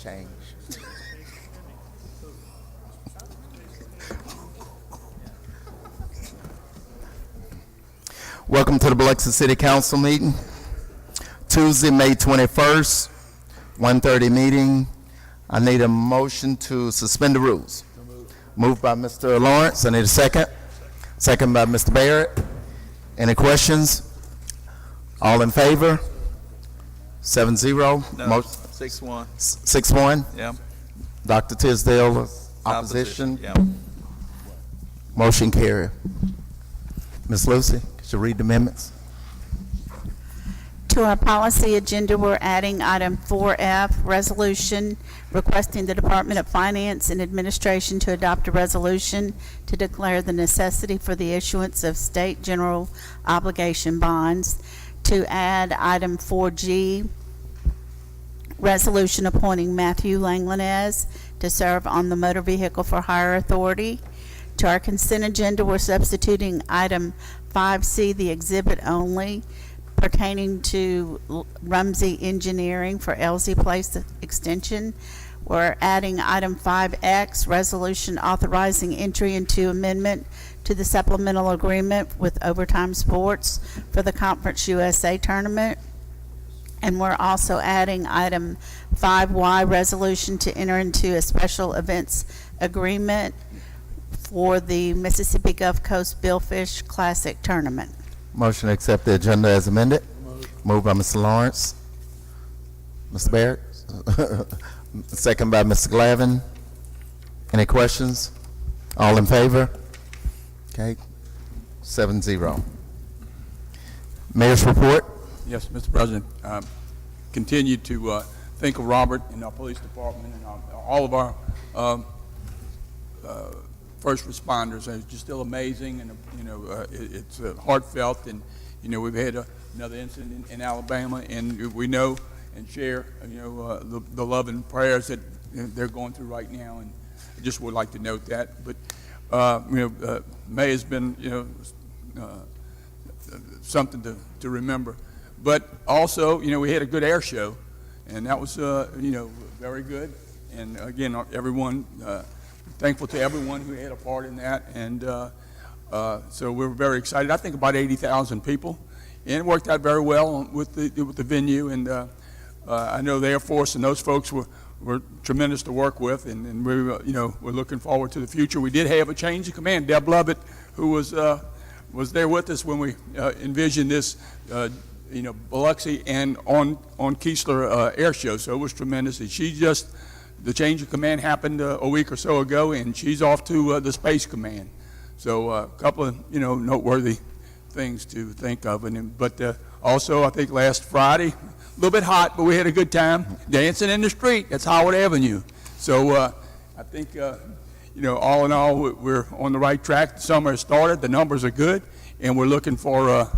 change. Welcome to the Biloxi City Council meeting. Tuesday, May 21st, 1:30 meeting. I need a motion to suspend the rules. Moved by Mr. Lawrence. I need a second. Second by Mr. Barrett. Any questions? All in favor? 7-0. No, 6-1. 6-1. Yeah. Dr. Tisdale, opposition. Yeah. Motion carried. Ms. Lucy, could you read the amendments? To our policy agenda, we're adding item 4F, resolution requesting the Department of Finance and Administration to adopt a resolution to declare the necessity for the issuance of state general obligation bonds. To add item 4G, resolution appointing Matthew Langlanez to serve on the Motor Vehicle for Hire Authority. To our consent agenda, we're substituting item 5C, the exhibit only, pertaining to Rumsey Engineering for Elsie Place Extension. We're adding item 5X, resolution authorizing entry into amendment to the supplemental agreement with Overtime Sports for the Conference USA tournament. And we're also adding item 5Y, resolution to enter into a special events agreement for the Mississippi Gulf Coast Billfish Classic tournament. Motion to accept the agenda as amended. Moved by Mr. Lawrence. Mr. Barrett. Second by Mr. Glavin. Any questions? All in favor? Okay. 7-0. Mayor's report. Yes, Mr. President. Continue to think of Robert and our police department and all of our first responders. It's just still amazing, and it's heartfelt. And we've had another incident in Alabama, and we know and share the love and prayers that they're going through right now. And I just would like to note that. But May has been something to remember. But also, we had a good air show, and that was very good. And again, everyone. Thankful to everyone who had a part in that, and so we're very excited. I think about 80,000 people, and it worked out very well with the venue. And I know the Air Force and those folks were tremendous to work with, and we we're looking forward to the future. We did have a change of command. Deb Lovett, who was there with us when we envisioned this, Biloxi and on Keesler Air Show. So it was tremendous, and the change of command happened a week or so ago, and she's off to the Space Command. So a couple of noteworthy things to think of. But also, I think last Friday, a little bit hot, but we had a good time dancing in the street. That's Howard Avenue. So I think all in all, we're on the right track. The summer has started. The numbers are good, and we're looking for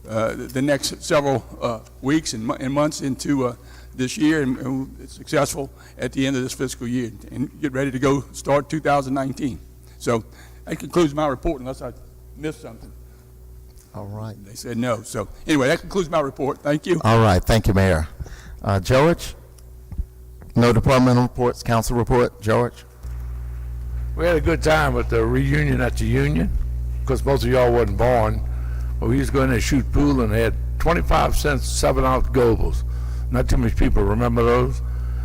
the next several weeks and months into this year, and it's successful at the end of this fiscal year, and get ready to go start 2019. So that concludes my report, unless I missed something. All right. They said no. So anyway, that concludes my report. Thank you. All right. Thank you, Mayor. George? No departmental reports. Council report. George? We had a good time with the reunion at the Union, because most of y'all wasn't born. But we used to go in there and shoot pool, and they had 25-cent 7-ounce Gobles. Not too many people remember those.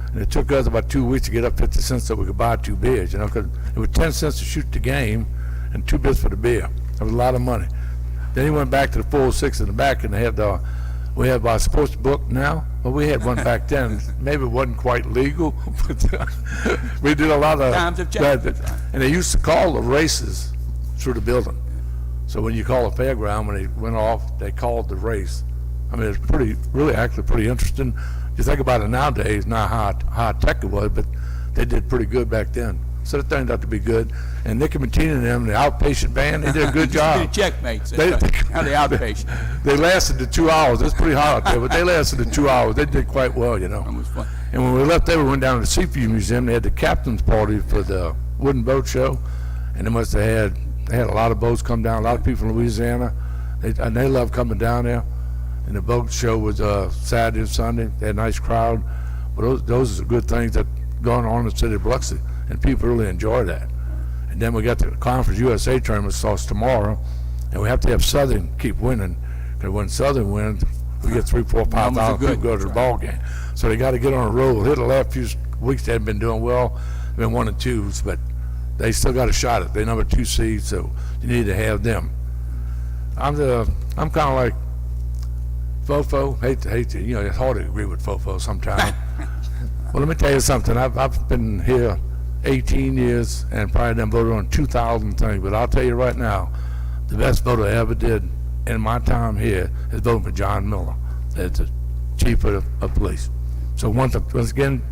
And it took us about 2 weeks to get up 50 cents so we could buy 2 beers, because it was 10 cents to shoot the game and 2 bits for the beer. That was a lot of money. Then he went back to the 406 in the back, and they had we have our sports book now. Well, we had one back then. Maybe it wasn't quite legal, but we did a lot of Times have changed. And they used to call the races through the building. So when you call a fairground, when they went off, they called the race. I mean, it's really actually pretty interesting. You think about it nowadays, not how high tech it was, but they did pretty good back then. So it turned out to be good. And Nicky Martina and them, the outpatient band, they did a good job. Checkmates. Now the outpatient. They lasted the 2 hours. It's pretty hot out there, but they lasted the 2 hours. They did quite well, That was fun. And when we left there, we went down to the Seafood Museum. They had the captain's party for the wooden boat show, and they had a lot of boats come down, a lot of people from Louisiana, and they love coming down there. And the boat show was Saturday and Sunday. They had a nice crowd. But those are good things that going on in the city of Biloxi, and people really enjoy that. And then we got the Conference USA tournament starts tomorrow, and we have to have Southern keep winning, because when Southern wins, we get 3, 4, 5,000 people go to the ball game. So they got to get on a roll. Here the last few weeks they haven't been doing well, they've been 1 and 2s, but they still got a shot at it. They're number 2 seed, so you need to have them. I'm kind of like Fofo. Hate to, it's hard to agree with Fofo sometimes. Well, let me tell you something. I've been here 18 years and probably done voted on 2,000 things, but I'll tell you right now, the best vote I ever did in my time here is voting for John Miller as the chief of police. So once again,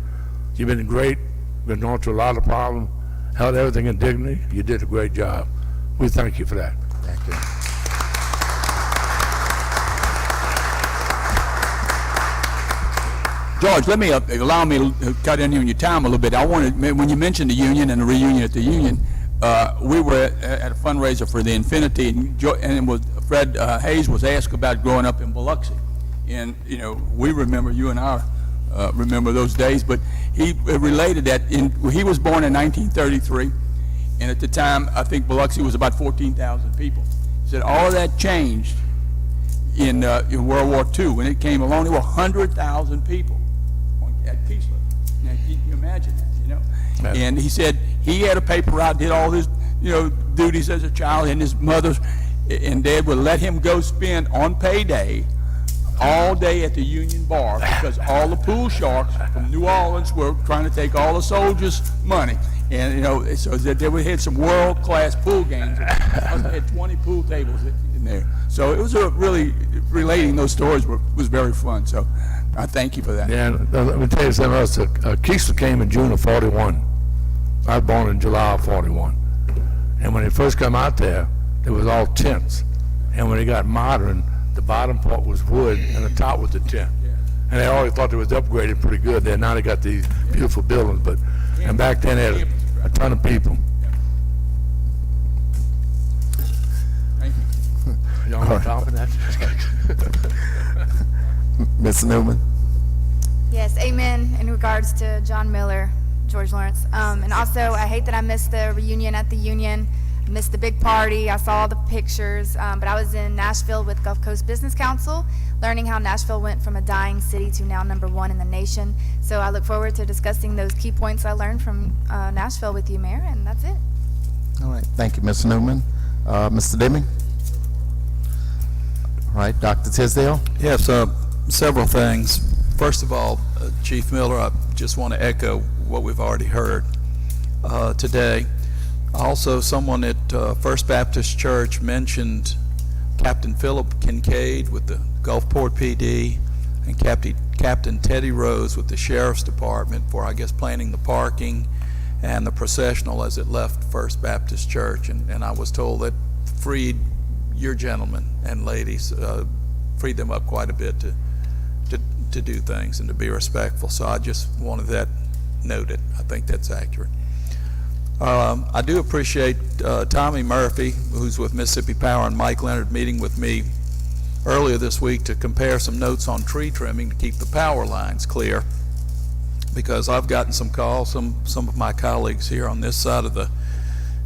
you've been great. Been going through a lot of problems, held everything in dignity. You did a great job. We thank you for that. Thank you. George, allow me to cut in on your time a little bit. I wanted, when you mentioned the union and the reunion at the union, we were at a fundraiser for the Infinity, and it was Fred Hayes was asked about growing up in Biloxi, and we remember, you and I remember those days. But he related that he was born in 1933, and at the time I think Biloxi was about 14,000 people. He said all of that changed in World War II. When it came along, there were 100,000 people at Keesler. Now, can you imagine that, And he said he had a paper route, did all his, duties as a child, and his mother and dad would let him go spend on payday all day at the Union Bar, because all the pool sharks from New Orleans were trying to take all the soldiers' money. And, so that they had some world-class pool games. They had 20 pool tables in there. So it was really, relating those stories was very fun. So I thank you for that. Yeah, let me tell you something else. Keesler came in June of 41. I was born in July of 41. And when they first come out there, it was all tents. And when they got modern, the bottom part was wood and the top was the tent. And they always thought it was upgraded pretty good. Then now they got these beautiful buildings, and back then they had a ton of people. Thank you. Y'all on top of that? Ms. Newman? Yes, amen in regards to John Miller, George Lawrence. And also, I hate that I missed the reunion at the Union. I missed the big party. I saw all the pictures, but I was in Nashville with Gulf Coast Business Council, learning how Nashville went from a dying city to now #1 in the nation. So I look forward to discussing those key points I learned from Nashville with you, Mayor, and that's it. All right. Thank you, Ms. Newman. Mr. Deming? All right. Dr. Tisdale? Yes, several things. First of all, Chief Miller, I just want to echo what we've already heard today. Also, someone at First Baptist Church mentioned Captain Philip Kincaid with the Gulfport PD and Captain Teddy Rose with the Sheriff's Department for, I guess, planning the parking and the processional as it left First Baptist Church. And I was told that freed your gentlemen and ladies, freed them up quite a bit to do things and to be respectful. So I just wanted that noted. I think that's accurate. I do appreciate Tommy Murphy, who's with Mississippi Power, and Mike Leonard meeting with me earlier this week to compare some notes on tree trimming to keep the power lines clear, because I've gotten some calls. Some of my colleagues here on this side of the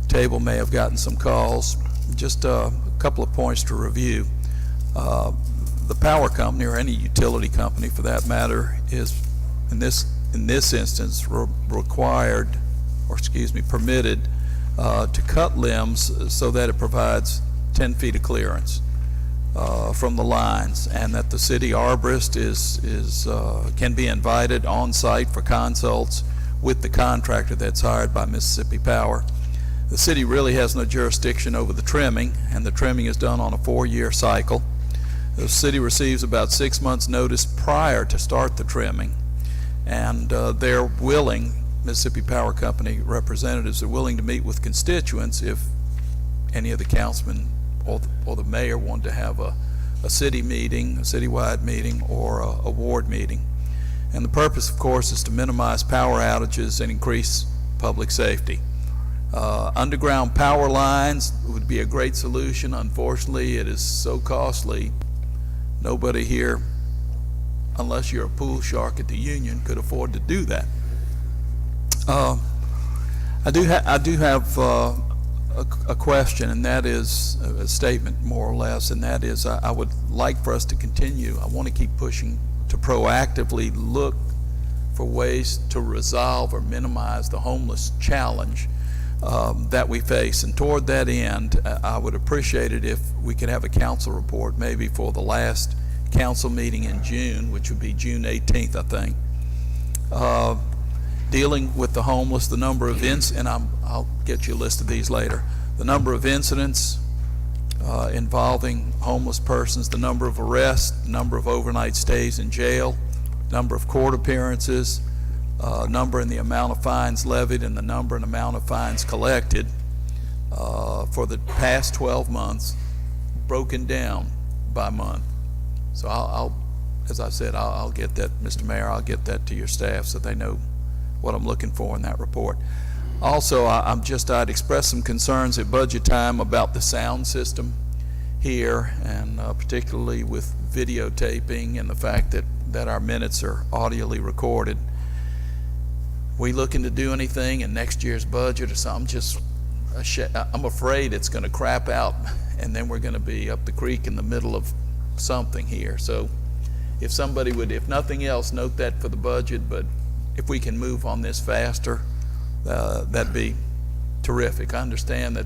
table may have gotten some calls. Just a couple of points to review. The power company, or any utility company for that matter, is in this instance permitted to cut limbs so that it provides 10 feet of clearance from the lines, and that the city arborist can be invited on site for consults with the contractor that's hired by Mississippi Power. The city really has no jurisdiction over the trimming, and the trimming is done on a 4-year cycle. The city receives about 6 months notice prior to start the trimming, and they're willing, Mississippi Power Company representatives are willing to meet with constituents if any of the councilmen or the mayor want to have a city meeting, a citywide meeting, or a ward meeting. And the purpose, of course, is to minimize power outages and increase public safety. Underground power lines would be a great solution. Unfortunately, it is so costly. Nobody here unless you're a pool shark at the Union, could afford to do that. I do have a question, and that is a statement more or less, and that is I would like for us to continue. I want to keep pushing to proactively look for ways to resolve or minimize the homeless challenge that we face. And toward that end, I would appreciate it if we could have a council report maybe for the last council meeting in June, which would be June 18th, I think, dealing with the homeless, the number of and I'll get you a list of these later, the number of incidents involving homeless persons, the number of arrests, number of overnight stays in jail, number of court appearances, number and the amount of fines levied, and the number and amount of fines collected for the past 12 months, broken down by month. So I'll as I said, I'll get that, Mr. Mayor, I'll get that to your staff so they know what I'm looking for in that report. Also, I'd expressed some concerns at budget time about the sound system here, and particularly with videotaping and the fact that our minutes are audibly recorded. We looking to do anything in next year's budget or something? I'm afraid it's going to crap out, and then we're going to be up the creek in the middle of something here. So if somebody would, if nothing else, note that for the budget, but if we can move on this faster, that'd be terrific. I understand that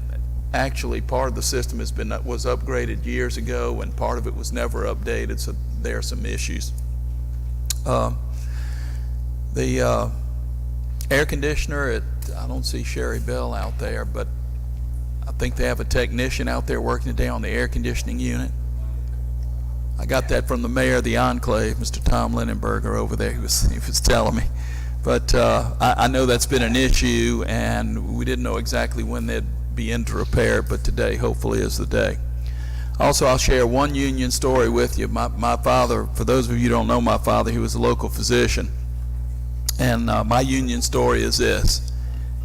actually part of the system was upgraded years ago, and part of it was never updated, so there are some issues. The air conditioner, I don't see Sherry Bell out there, but I think they have a technician out there working today on the air conditioning unit. I got that from the mayor of the enclave, Mr. Tom Linenberger over there. He was telling me. But I know that's been an issue, and we didn't know exactly when they'd be in to repair it, but today hopefully is the day. Also, I'll share one union story with you. My father, for those of you who don't know my father, he was a local physician. And my union story is this.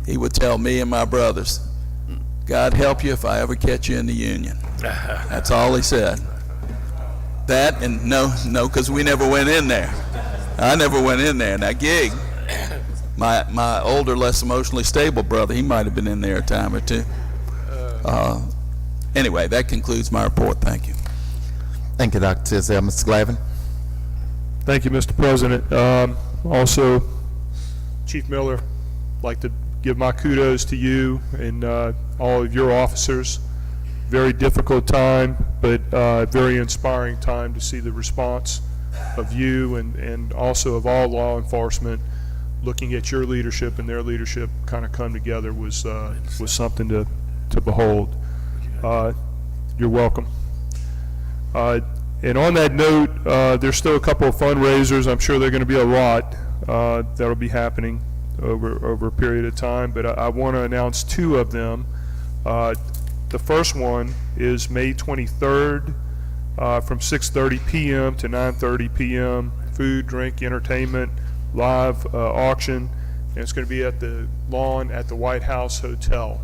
He would tell me and my brothers, God help you if I ever catch you in the union. That's all he said. That and no, because we never went in there. I never went in there. And that gig, my older, less emotionally stable brother, he might have been in there a time or two. Anyway, that concludes my report. Thank you. Thank you, Dr. Tisdale. Mr. Glavin. Thank you, Mr. President. Also, Chief Miller, I'd like to give my kudos to you and all of your officers. Very difficult time, but very inspiring time to see the response of you and also of all law enforcement. Looking at your leadership and their leadership kind of come together was something to behold. You're welcome. And on that note, there's still a couple of fundraisers. I'm sure there are going to be a lot that'll be happening over a period of time, but I want to announce two of them. The first one is May 23rd from 6:30 p.m. to 9:30 p.m. Food, drink, entertainment, live auction, and it's going to be at the lawn at the White House Hotel.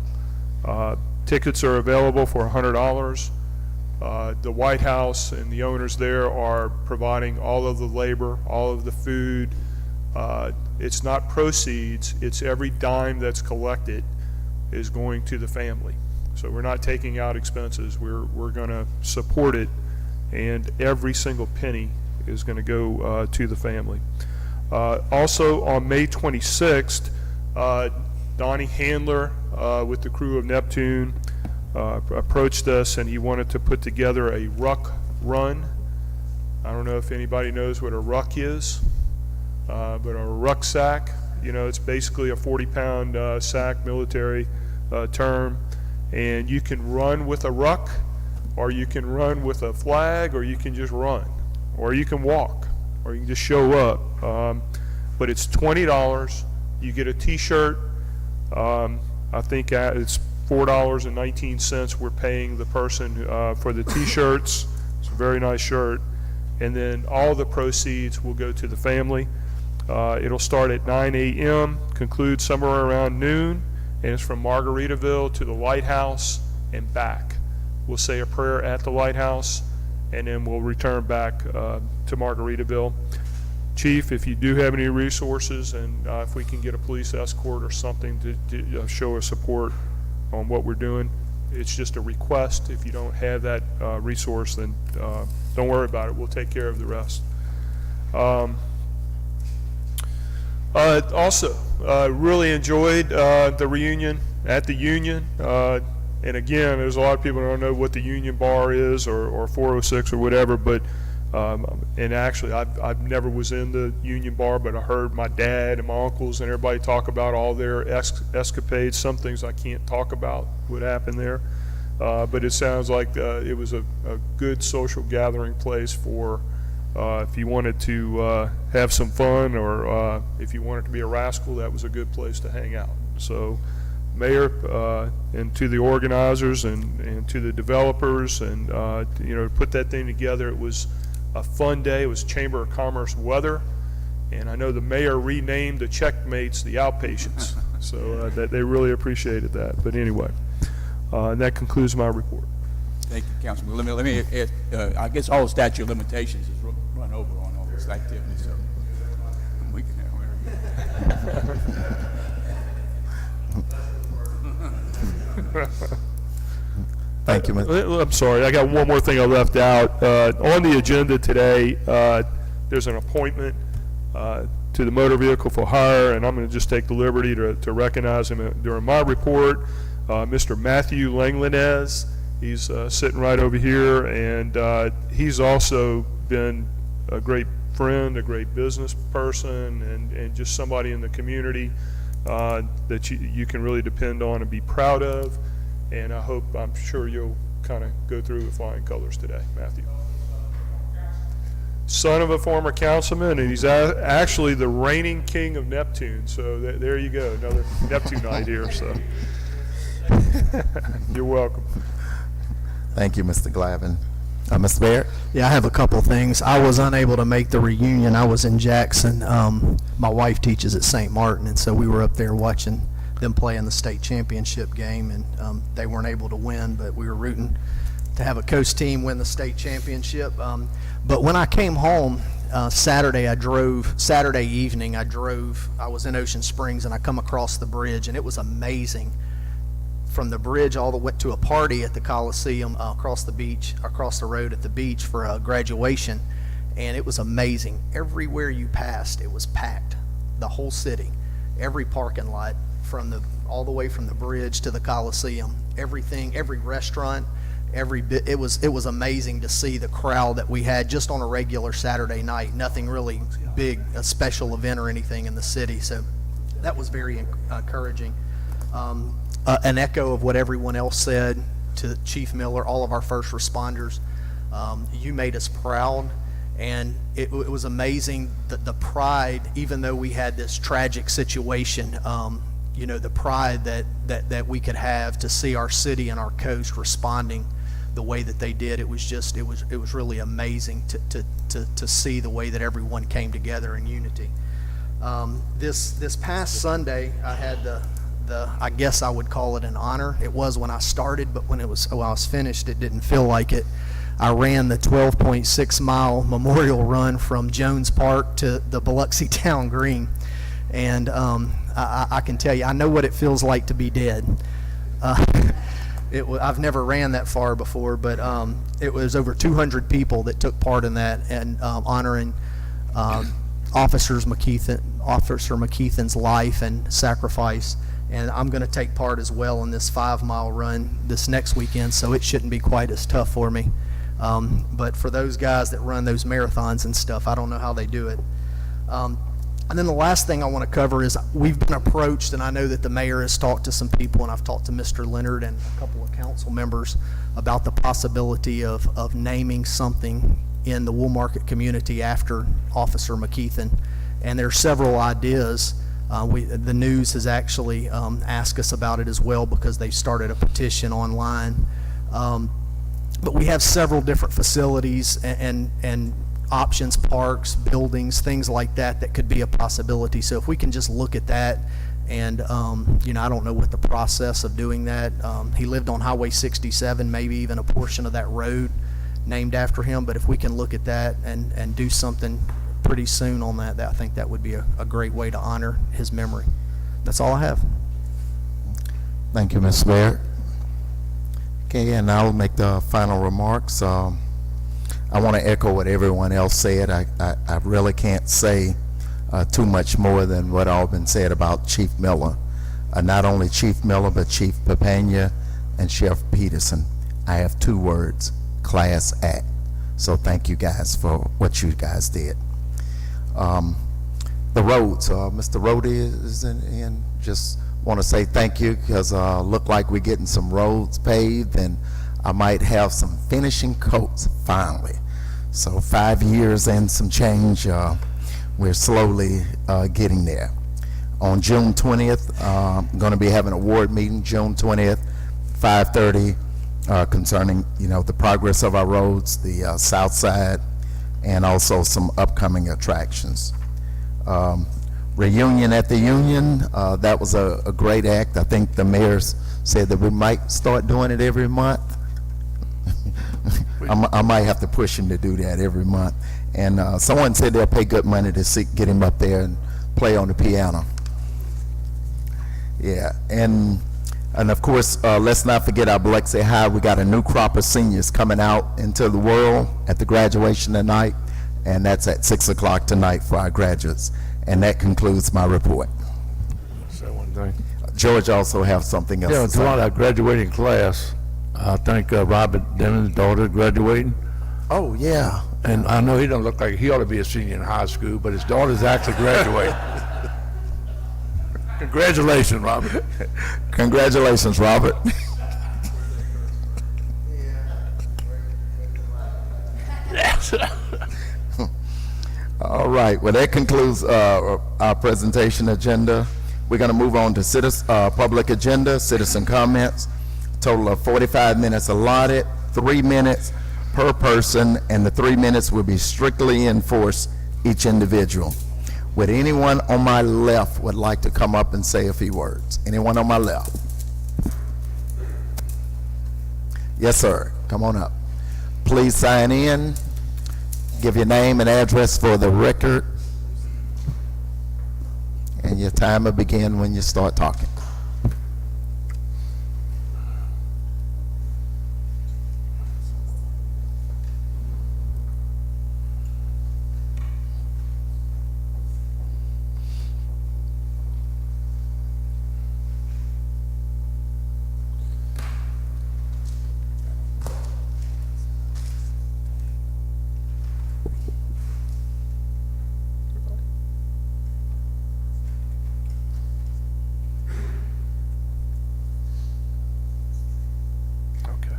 Tickets are available for $100. The White House and the owners there are providing all of the labor, all of the food. It's not proceeds, it's every dime that's collected is going to the family. So we're not taking out expenses, we're going to support it, and every single penny is going to go to the family. Also on May 26th, Donnie Handler with the crew of Neptune approached us, and he wanted to put together a ruck run. I don't know if anybody knows what a ruck is, but a rucksack, it's basically a 40-pound sack, military term, and you can run with a ruck, or you can run with a flag, or you can just run, or you can walk, or you can just show up. But it's $20. You get a t-shirt. I think it's $4.19 we're paying the person for the t-shirts. It's a very nice shirt. And then all the proceeds will go to the family. It'll start at 9 a.m., conclude somewhere around noon, and it's from Margaritaville to the Lighthouse and back. We'll say a prayer at the Lighthouse, and then we'll return back to Margaritaville. Chief, if you do have any resources, and if we can get a police escort or something to show us support on what we're doing, it's just a request. If you don't have that resource, then don't worry about it. We'll take care of the rest. Also, really enjoyed the reunion at the Union. And again, there's a lot of people who don't know what the Union Bar is or 406 or whatever, but and actually I never was in the Union Bar, but I heard my dad and my uncles and everybody talk about all their escapades. Some things I can't talk about what happened there, but it sounds like it was a good social gathering place for if you wanted to have some fun, or if you wanted to be a rascal, that was a good place to hang out. So Mayor, and to the organizers and to the developers, and to put that thing together, it was a fun day. It was Chamber of Commerce weather, and I know the mayor renamed the checkmates the outpatients, so that they really appreciated that. But anyway, and that concludes my report. Thank you, Councilman. Let me add, I guess all statute of limitations is run over on all this activity, so we can Thank you, Mr. I'm sorry, I got one more thing I left out. On the agenda today, there's an appointment to the motor vehicle for hire, and I'm going to just take the liberty to recognize him during my report. Mr. Matthew Langlanez, he's sitting right over here, and he's also been a great friend, a great business person, and just somebody in the community that you can really depend on and be proud of. And I'm sure you'll kind of go through with flying colors today, Matthew. Son of a former councilman, and he's actually the reigning king of Neptune. So there you go, another Neptunite here. So you're welcome. Thank you, Mr. Glavin. Mr. Barrett? Yeah, I have a couple things. I was unable to make the reunion. I was in Jackson. My wife teaches at St. Martin, and so we were up there watching them play in the state championship game, and they weren't able to win, but we were rooting to have a coast team win the state championship. But when I came home Saturday evening, I was in Ocean Springs, and I come across the bridge, and it was amazing. From the bridge all the way to a party at the Coliseum across the road at the beach for a graduation, and it was amazing. Everywhere you passed, it was packed. The whole city, every parking lot, all the way from the bridge to the Coliseum, everything, every restaurant, every bit. It was amazing to see the crowd that we had just on a regular Saturday night. Nothing really big, a special event or anything in the city. So that was very encouraging. An echo of what everyone else said to Chief Miller, all of our first responders. You made us proud, and it was amazing that the pride, even though we had this tragic situation, the pride that we could have to see our city and our coast responding the way that they did. It was really amazing to see the way that everyone came together in unity. This past Sunday, I had I guess I would call it an honor. It was when I started, but when I was finished, it didn't feel like it. I ran the 12.6 mile memorial run from Jones Park to the Biloxi Town Green. And I can tell you, I know what it feels like to be dead. I've never ran that far before, but it was over 200 people that took part in that, and honoring Officer McKeithen's life and sacrifice. And I'm going to take part as well in this 5-mile run this next weekend, so it shouldn't be quite as tough for me. But for those guys that run those marathons and stuff, I don't know how they do it. And then the last thing I want to cover is we've been approached, and I know that the mayor has talked to some people, and I've talked to Mr. Leonard and a couple of council members about the possibility of naming something in the Wool Market community after Officer McKeithen. And there are several ideas. The news has actually asked us about it as well, because they started a petition online. But we have several different facilities and options, parks, buildings, things like that could be a possibility. So if we can just look at that, and I don't know what the process of doing that. He lived on Highway 67, maybe even a portion of that road named after him. But if we can look at that and do something pretty soon on that. I think that would be a great way to honor his memory. That's all I have. Thank you, Mr. Barrett. Okay, and I'll make the final remarks. I want to echo what everyone else said. I really can't say too much more than what all been said about Chief Miller. Not only Chief Miller, but Chief Papania and Chef Peterson. I have 2 words: class act. So thank you guys for what you guys did. The roads, Mr. Rhodey is in. Just want to say thank you, because look like we're getting some roads paved, and I might have some finishing coats finally. So 5 years and some change, we're slowly getting there. On June 20th, I'm going to be having an award meeting, June 20th, 5:30, concerning, the progress of our roads, the south side, and also some upcoming attractions. Reunion at the Union, that was a great act. I think the mayor's said that we might start doing it every month. I might have to push him to do that every month. And someone said they'll pay good money to get him up there and play on the piano. Yeah, and of course, let's not forget our Biloxi High. We got a new crop of seniors coming out into the world at the graduation tonight, and that's at 6 o'clock tonight for our graduates. And that concludes my report. Say one thing. George also have something else Yeah, to to say. our graduating class, I think Robert Denon's daughter graduating. Oh, yeah. And I know he don't look like he ought to be a senior in high school, but his daughter's actually graduating. Congratulations, Robert. Congratulations, Robert. All right, well, that concludes our presentation agenda. We're going to move on to public agenda, citizen comments. Total of 45 minutes allotted, 3 minutes per person, and the 3 minutes will be strictly enforced each individual. Would anyone on my left would like to come up and say a few words? Anyone on my left? Yes, sir. Come on up. Please sign in. Give your name and address for the record. And your time will begin when you start talking. Okay.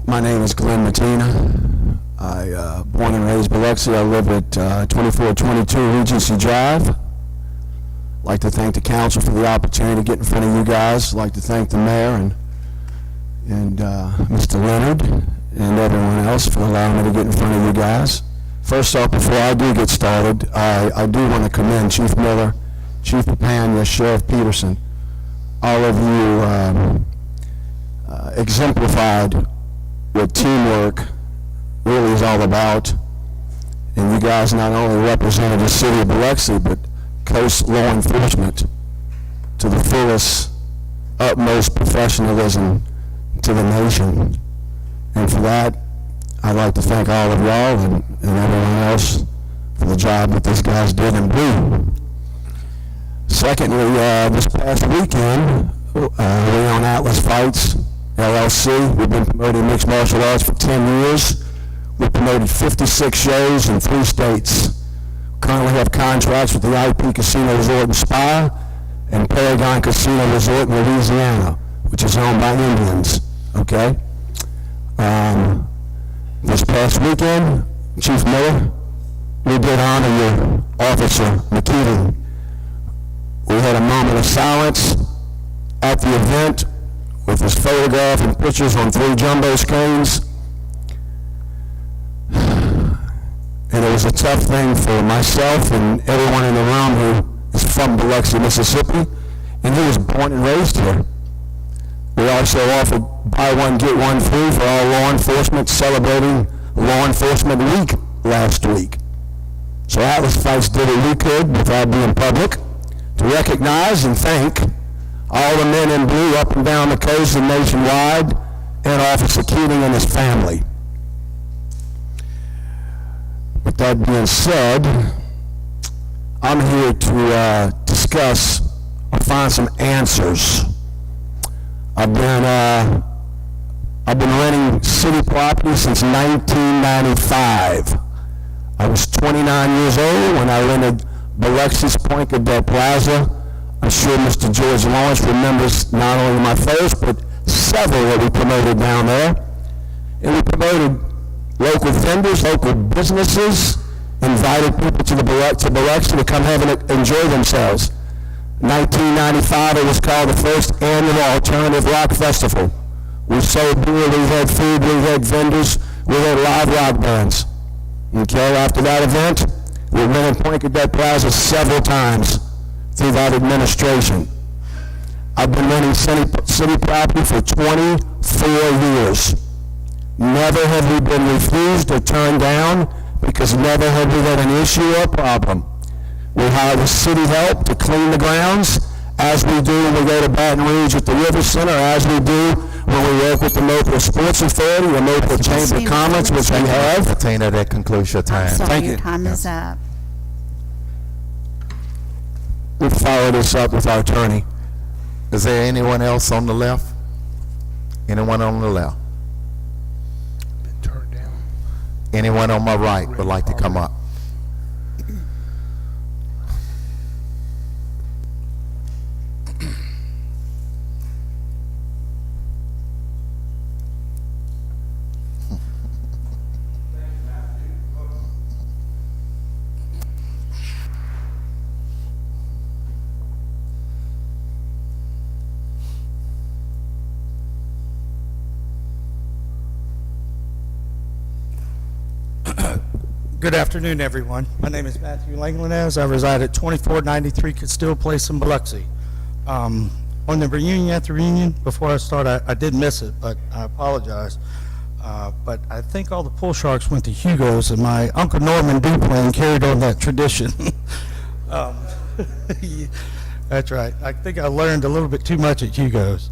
My name is Glenn Matina. I born and raised Biloxi. I live at 2422 Regency Drive. I'd like to thank the council for the opportunity to get in front of you guys. I'd like to thank the mayor and Mr. Leonard and everyone else for allowing me to get in front of you guys. First off, before I do get started, I do want to commend Chief Miller, Chief Papania, Sheriff Peterson. All of you exemplified what teamwork really is all about. And you guys not only represented the city of Biloxi, but coast law enforcement to the fullest, utmost professionalism to the nation. And for that, I'd like to thank all of y'all and everyone else for the job that these guys did and do. Secondly, this past weekend, we on Atlas Fights, LLC. We've been promoting mixed martial arts for 10 years. We promoted 56 shows in 3 states. Currently have contracts with the IP Casino Resort and Spa and Paragon Casino Resort in Louisiana, which is owned by Indians. Okay? This past weekend, Chief Miller, we did honor your officer, McKeating. We had a moment of silence at the event with his photograph and pictures on 3 jumbo screens. And it was a tough thing for myself and everyone in the room who is from Biloxi, Mississippi, and he was born and raised here. We also offered buy one, get one free for all law enforcement, celebrating Law Enforcement Week last week. So Atlas Fights did what we could without being public to recognize and thank all the men in blue up and down the coast and nationwide, and Officer Keating and his family. With that being said, I'm here to discuss or find some answers. I've been renting city property since 1995. I was 29 years old when I rented Biloxi's Point Cadet Plaza. I'm sure Mr. George Lawrence remembers not only my first, but several that we promoted down there. And we promoted local vendors, local businesses, invited people to Biloxi to come have and enjoy themselves. 1995, it was called the first annual Alternative Rock Festival. We sold beer, we had food, we had vendors, we had live rock bands. Okay, after that event, we rented Point Cadet Plaza several times through that administration. I've been renting city property for 24 years. Never have we been refused or turned down, because never have we had an issue or problem. We hire the city help to clean the grounds, as we do when we go to Baton Rouge at the River Center, as we do when we work with the Mobile Sports Authority, the Mobile Chamber of Commerce, which we have. Tina, that concludes your time. Sorry, Thank your you. time is up. We follow this up with our attorney. Is there anyone else on the left? Anyone on the left? Been turned down. Anyone on my right would like to come up? Good afternoon, everyone. My name is Matthew Langlanez. I reside at 2493 Castile Place in Biloxi. On the reunion, at the reunion, before I start, I did miss it, but I apologize. But I think all the pool sharks went to Hugo's, and my Uncle Norman Duplain carried on that tradition. That's right. I think I learned a little bit too much at Hugo's.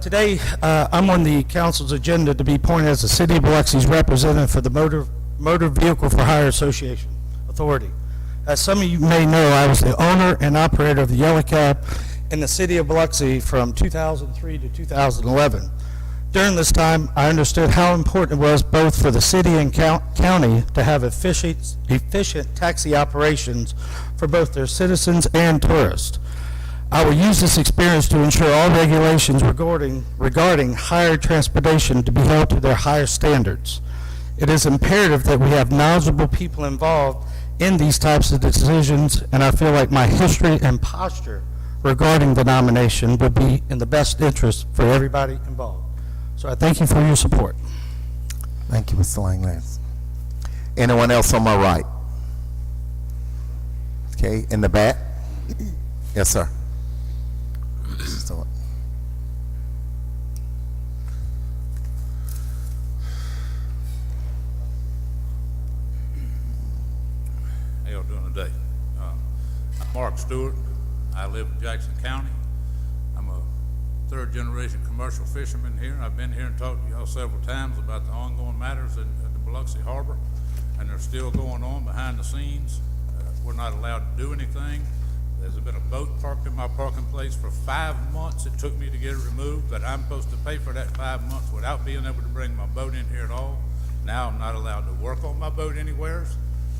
Today, I'm on the council's agenda to be appointed as the City of Biloxi's representative for the Motor Vehicle for Hire Association Authority. As some of you may know, I was the owner and operator of the Yellow Cab in the City of Biloxi from 2003 to 2011. During this time, I understood how important it was both for the city and county to have efficient taxi operations for both their citizens and tourists. I will use this experience to ensure all regulations regarding hire transportation to be held to their highest standards. It is imperative that we have knowledgeable people involved in these types of decisions, and I feel like my history and posture regarding the nomination would be in the best interest for everybody involved. So I thank you for your support. Thank you, Mr. Langlands. Anyone else on my right? Okay, in the back? Yes, sir. So, How y'all doing today? I'm Mark Stewart. I live in Jackson County. I'm a third-generation commercial fisherman here. I've been here and talked to y'all several times about the ongoing matters at the Biloxi Harbor, and they're still going on behind the scenes. We're not allowed to do anything. There's been a boat parked in my parking place for 5 months. It took me to get it removed, but I'm supposed to pay for that 5 months without being able to bring my boat in here at all. Now I'm not allowed to work on my boat anywhere.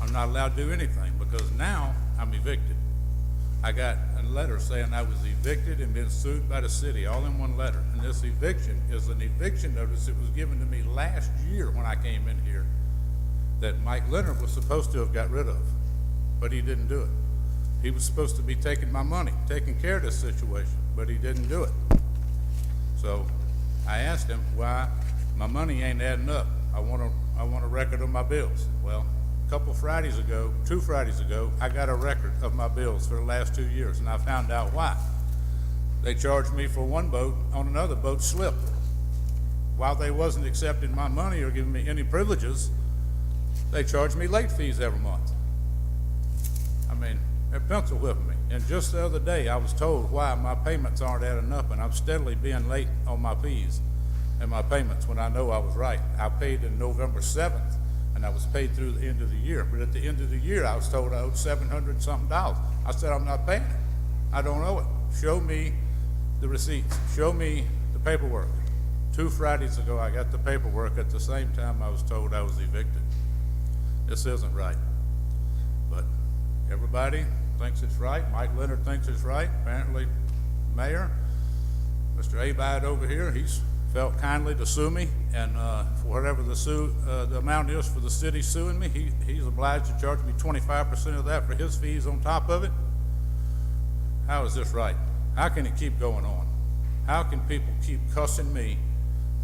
I'm not allowed to do anything because now I'm evicted. I got a letter saying I was evicted and been sued by the city, all in one letter. And this eviction is an eviction notice that was given to me last year when I came in here that Mike Leonard was supposed to have got rid of, but he didn't do it. He was supposed to be taking my money, taking care of this situation, but he didn't do it. So I asked him why my money ain't adding up. I want a record of my bills. Well, two Fridays ago, I got a record of my bills for the last 2 years, and I found out why. They charged me for one boat on another boat slip. While they wasn't accepting my money or giving me any privileges, they charged me late fees every month. I mean, they're pencil whipping me. And just the other day, I was told why my payments aren't adding up, and I'm steadily being late on my fees and my payments when I know I was right. I paid in November 7th, and I was paid through the end of the year. But at the end of the year, I was told I owed $700 something. I said, I'm not paying it. I don't owe it. Show me the receipts. Show me the paperwork. 2 Fridays ago, I got the paperwork at the same time I was told I was evicted. This isn't right. But everybody thinks it's right. Mike Leonard thinks it's right. Apparently, Mayor, Mr. Abide over here, he's felt kindly to sue me, and for whatever the amount is for the city suing me, he's obliged to charge me 25% of that for his fees on top of it. How is this right? How can it keep going on? How can people keep cussing me,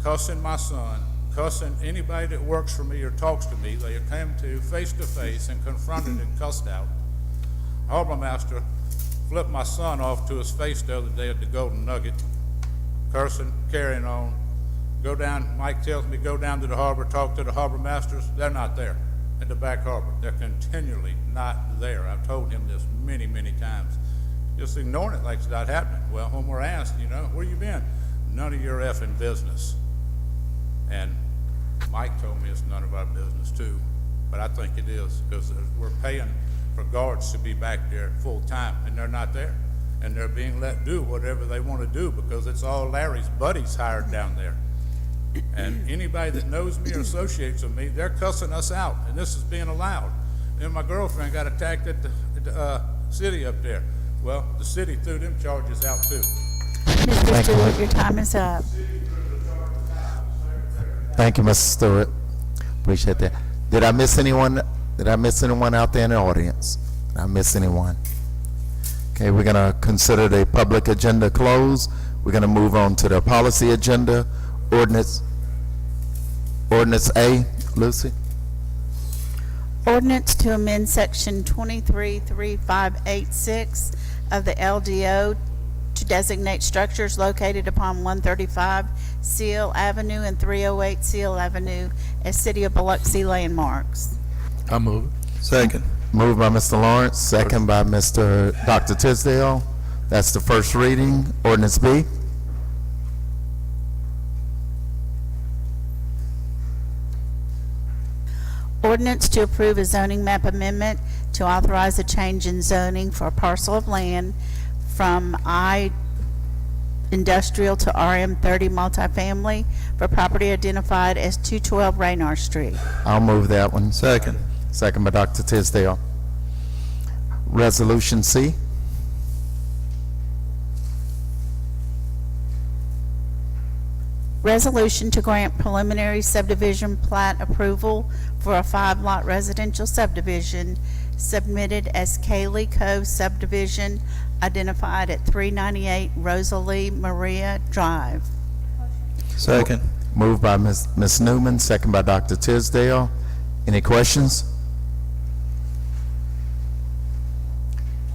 cussing my son, cussing anybody that works for me or talks to me? They come to face and confronted and cussed out. Harbor Master flipped my son off to his face the other day at the Golden Nugget, cursing, carrying on. Go down, Mike tells me, go down to the harbor, talk to the harbor masters. They're not there at the back harbor. They're continually not there. I've told him this many, many times. Just ignoring it like it's not happening. Well, when we're asked, where you been? None of your effing business. And Mike told me it's none of our business too, but I think it is, because we're paying for guards to be back there full time, and they're not there. And they're being let do whatever they want to do because it's all Larry's buddies hired down there. And anybody that knows me or associates with me, they're cussing us out, and this is being allowed. And my girlfriend got attacked at the city up there. Well, the city threw them charges out too. Mr. Stewart, your time is up. Thank you, Mr. Stewart. Appreciate that. Did I miss anyone? Did I miss anyone out there in the audience? Did I miss anyone? Okay, we're gonna consider the public agenda closed. We're gonna move on to the policy agenda. Ordinance A, Lucy. Ordinance to amend section 233586 of the LDO to designate structures located upon 135 Seal Avenue and 308 Seal Avenue as City of Biloxi landmarks. I move it. Second. Moved by Mr. Lawrence, second by Dr. Tisdale. That's the first reading. Ordinance B. Ordinance to approve a zoning map amendment to authorize a change in zoning for a parcel of land from I industrial to RM 30 multifamily for property identified as 212 Raynor Street. I'll move that one. Second. Second by Dr. Tisdale. Resolution C. Resolution to grant preliminary subdivision plat approval for a 5-lot residential subdivision submitted as Kaylee Cove subdivision identified at 398 Rosalie Maria Drive. Second. Moved by Ms. Newman, second by Dr. Tisdale. Any questions?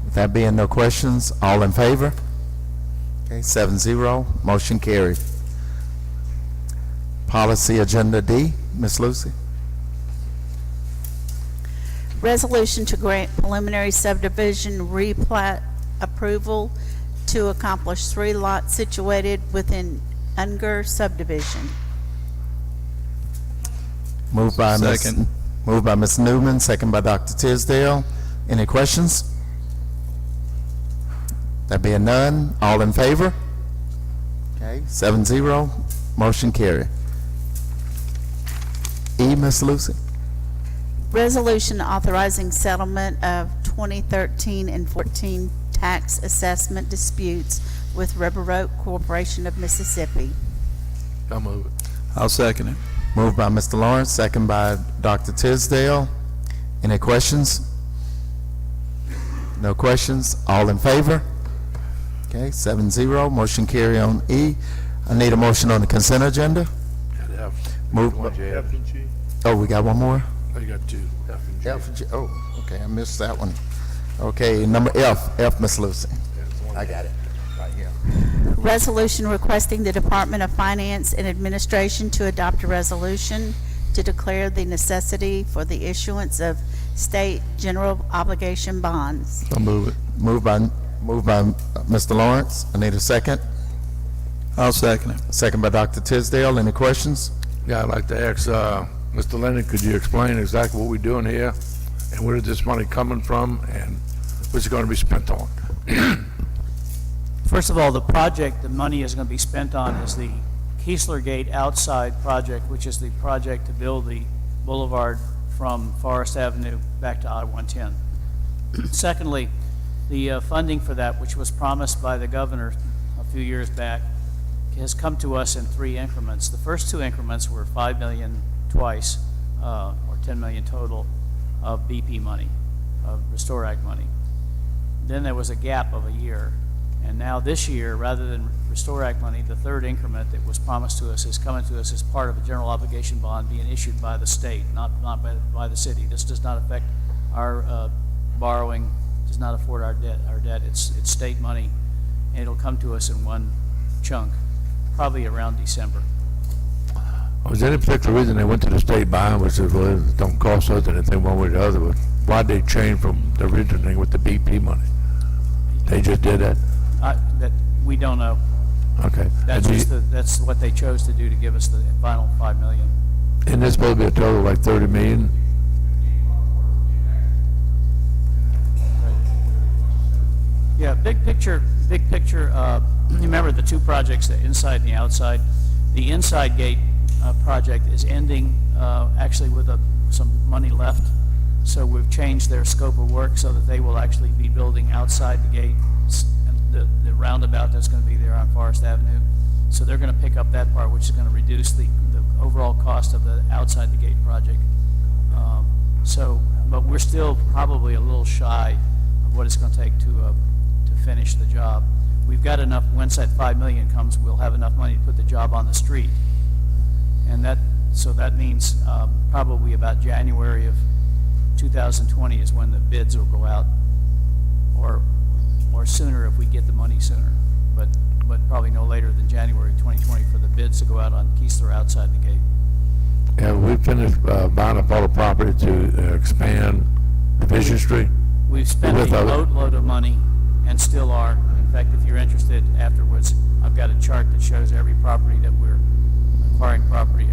With that being no questions, all in favor? Okay, 7-0, motion carried. Policy Agenda D, Ms. Lucy. Resolution to grant preliminary subdivision replat approval to accomplish 3 lots situated within Unger subdivision. Moved by Second. Ms. Newman, second by Dr. Tisdale. Any questions? That being none, all in favor? Okay, 7-0, motion carried. E, Ms. Lucy. Resolution authorizing settlement of 2013 and 14 tax assessment disputes with River Oak Corporation of Mississippi. I move it. I'll second it. Moved by Mr. Lawrence, second by Dr. Tisdale. Any questions? No questions, all in favor? Okay, 7-0, motion carry on E. I need a motion on the consent agenda. Move. F and G. Oh, we got one more? Oh, you got 2, F and G. F and G. Oh, okay, I missed that one. Okay, number F, Ms. Lucy. Yeah, it's the one- I got it, right here. Resolution requesting the Department of Finance and Administration to adopt a resolution to declare the necessity for the issuance of state general obligation bonds. So move it. Moved by Mr. Lawrence. I need a second. I'll second it. Second by Dr. Tisdale. Any questions? Yeah, I'd like to ask, Mr. Lennon, could you explain exactly what we're doing here? And where is this money coming from, and what's it gonna be spent on? First of all, the project the money is going to be spent on is the Keesler Gate outside project, which is the project to build the boulevard from Forest Avenue back to I-110. Secondly, the funding for that, which was promised by the governor a few years back, has come to us in 3 increments. The first 2 increments were $5 million twice, or $10 million total of BP money, of Restore Act money. Then there was a gap of a year. And now this year, rather than Restore Act money, the 3rd increment that was promised to us is coming to us as part of a general obligation bond being issued by the state, not by the city. This does not affect our borrowing, does not afford our debt. It's state money, and it'll come to us in one chunk, probably around December. Was there any particular reason they went to the state bond, which is, well, it don't cost us anything one way or the other, but why'd they change from the original thing with the BP money? They just did that? That we don't know. Okay. That's what they chose to do to give us the final $5 million. Isn't this supposed to be a total of like 30 million? Yeah, big picture, you remember the 2 projects, the inside and the outside. The inside gate project is ending actually with some money left. So we've changed their scope of work so that they will actually be building outside the gate, the roundabout that's going to be there on Forest Avenue. So they're going to pick up that part, which is going to reduce the overall cost of the outside the gate project. But we're still probably a little shy of what it's going to take to finish the job. We've got enough, once that $5 million comes, we'll have enough money to put the job on the street. And so that means probably about January of 2020 is when the bids will go out, or sooner if we get the money sooner, but probably no later than January 2020 for the bids to go out on Keesler outside the gate. Yeah, we finished buying up all the property to expand Division Street. We've spent a boatload of money and still are. In fact, if you're interested afterwards, I've got a chart that shows every property that we're acquiring property,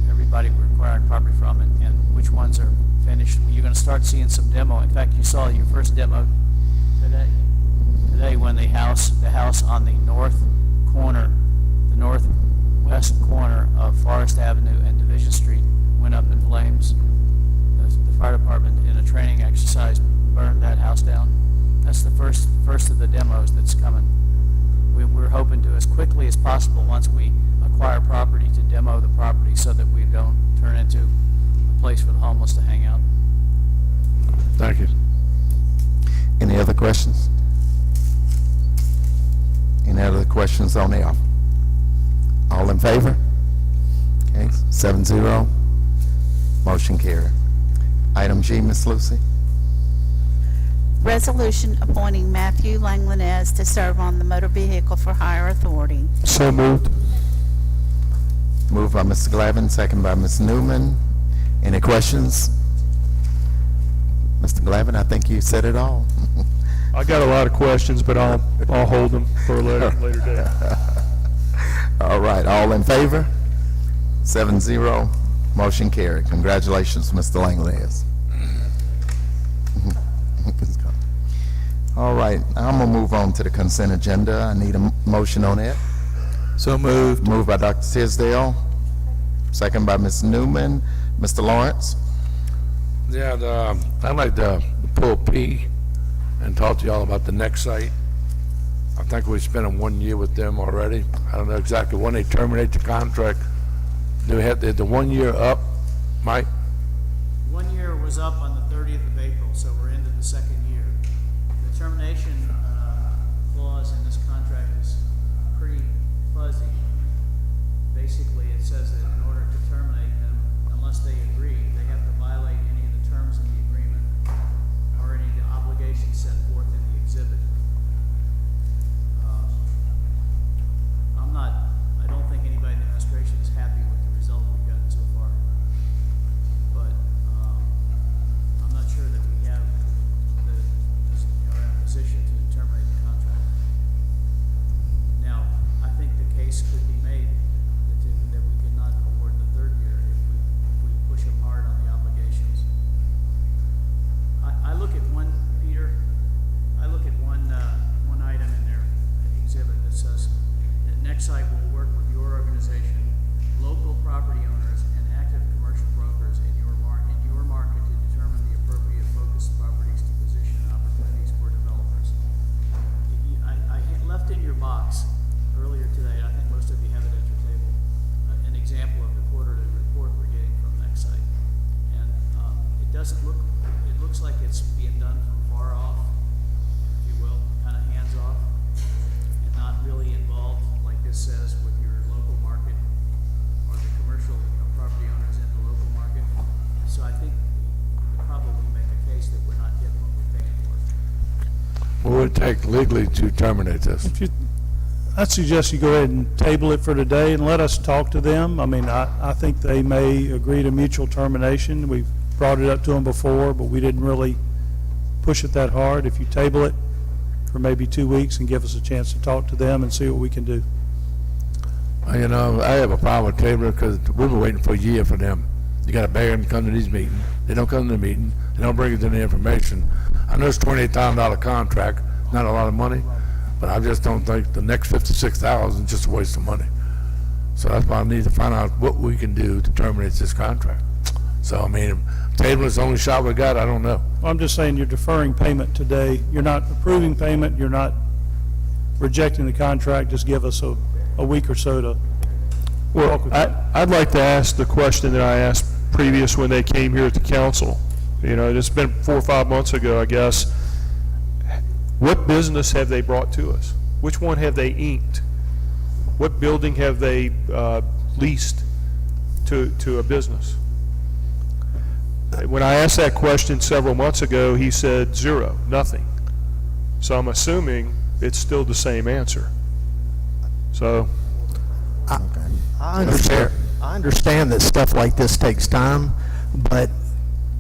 everybody we're acquiring property from, and which ones are finished. You're going to start seeing some demo. In fact, you saw your first demo today when the house on the northwest corner of Forest Avenue and Division Street went up in flames. The fire department, in a training exercise, burned that house down. That's the first of the demos that's coming. We're hoping to, as quickly as possible, once we acquire property, to demo the property so that we don't turn into a place for the homeless to hang out. Thank you. Any other questions? Any other questions on the offer? All in favor? Okay, 7-0. Motion carried. Item G, Ms. Lucy. Resolution appointing Matthew Langlanez to serve on the Motor Vehicle for Hire Authority. So moved. Moved by Mr. Glavin, second by Ms. Newman. Any questions? Mr. Glavin, I think you said it all. I got a lot of questions, but I'll hold them for a later date. All right, all in favor? 7-0, motion carried. Congratulations, Mr. Langlanez. All right, I'm gonna move on to the consent agenda. I need a motion on it. So moved. Moved by Dr. Tisdale, second by Ms. Newman. Mr. Lawrence? Yeah, I'd like to pull P and talk to y'all about the next site. I think we spent 1 year with them already. I don't know exactly when they terminate the contract. Do we have the 1 year up, Mike? 1 year was up on the 30th of April, so we're into the 2nd year. The termination clause in this contract is pretty fuzzy. Basically, it says that in order to terminate them, unless they agree, they have to violate any of the terms of the agreement or any of the obligations set forth in the exhibit. position to terminate the contract. Now, I think the case could be made that we cannot award the third year if we push them hard on the obligations. I look at one, Peter, I look at one item in their exhibit that says that Nexite will work with your organization, local property owners, and active commercial brokers in your market to determine the appropriate focus properties to position opportunities for developers. I had left in your box earlier today, I think most of you have it at your table, an example of the quarterly report we're getting from Nexite. And it doesn't look, it looks like it's being done from far off, if you will, kind of hands off, and not really involved, like this says, with your local market or the commercial property owners in the local market. So I think we could probably make a case that we're not getting what we're paying for. What would it take legally to terminate this? I'd suggest you go ahead and table it for today and let us talk to them. I mean, I think they may agree to mutual termination. We've brought it up to them before, but we didn't really push it that hard. If you table it for maybe 2 weeks and give us a chance to talk to them and see what we can do. You know, I have a problem with tabling because we've been waiting for a year for them. You got to beg them to come to these meetings. They don't come to the meeting. They don't bring us any information. I know it's $28,000 contract, not a lot of money, but I just don't think the next $56,000 is just a waste of money. So that's why I need to find out what we can do to terminate this contract. So, I mean, if table is the only shot we got, I don't know. I'm just saying you're deferring payment today. You're not approving payment. You're not rejecting the contract. Just give us a week or so to talk with them. I'd like to ask the question that I asked previous when they came here at the council. You know, it's been 4 or 5 months ago, I guess. What business have they brought to us? Which one have they inked? What building have they leased to a business? When I asked that question several months ago, he said zero, nothing. So I'm assuming it's still the same answer. So, I understand that stuff like this takes time, but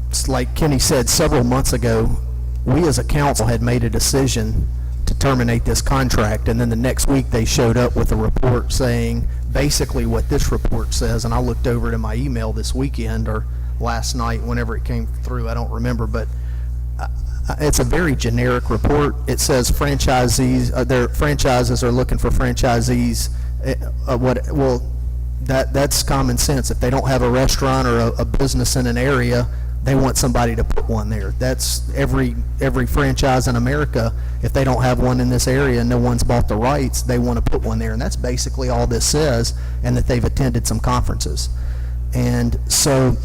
it's like Kenny said several months ago, we as a council had made a decision to terminate this contract, and then the next week they showed up with a report saying basically what this report says, and I looked over it in my email this weekend or last night, whenever it came through, I don't remember, but it's a very generic report. It says franchisees, their franchises are looking for franchisees. That's common sense. If they don't have a restaurant or a business in an area, they want somebody to put one there. That's every franchise in America. If they don't have one in this area and no one's bought the rights, they want to put one there. And that's basically all this says, and that they've attended some conferences. And so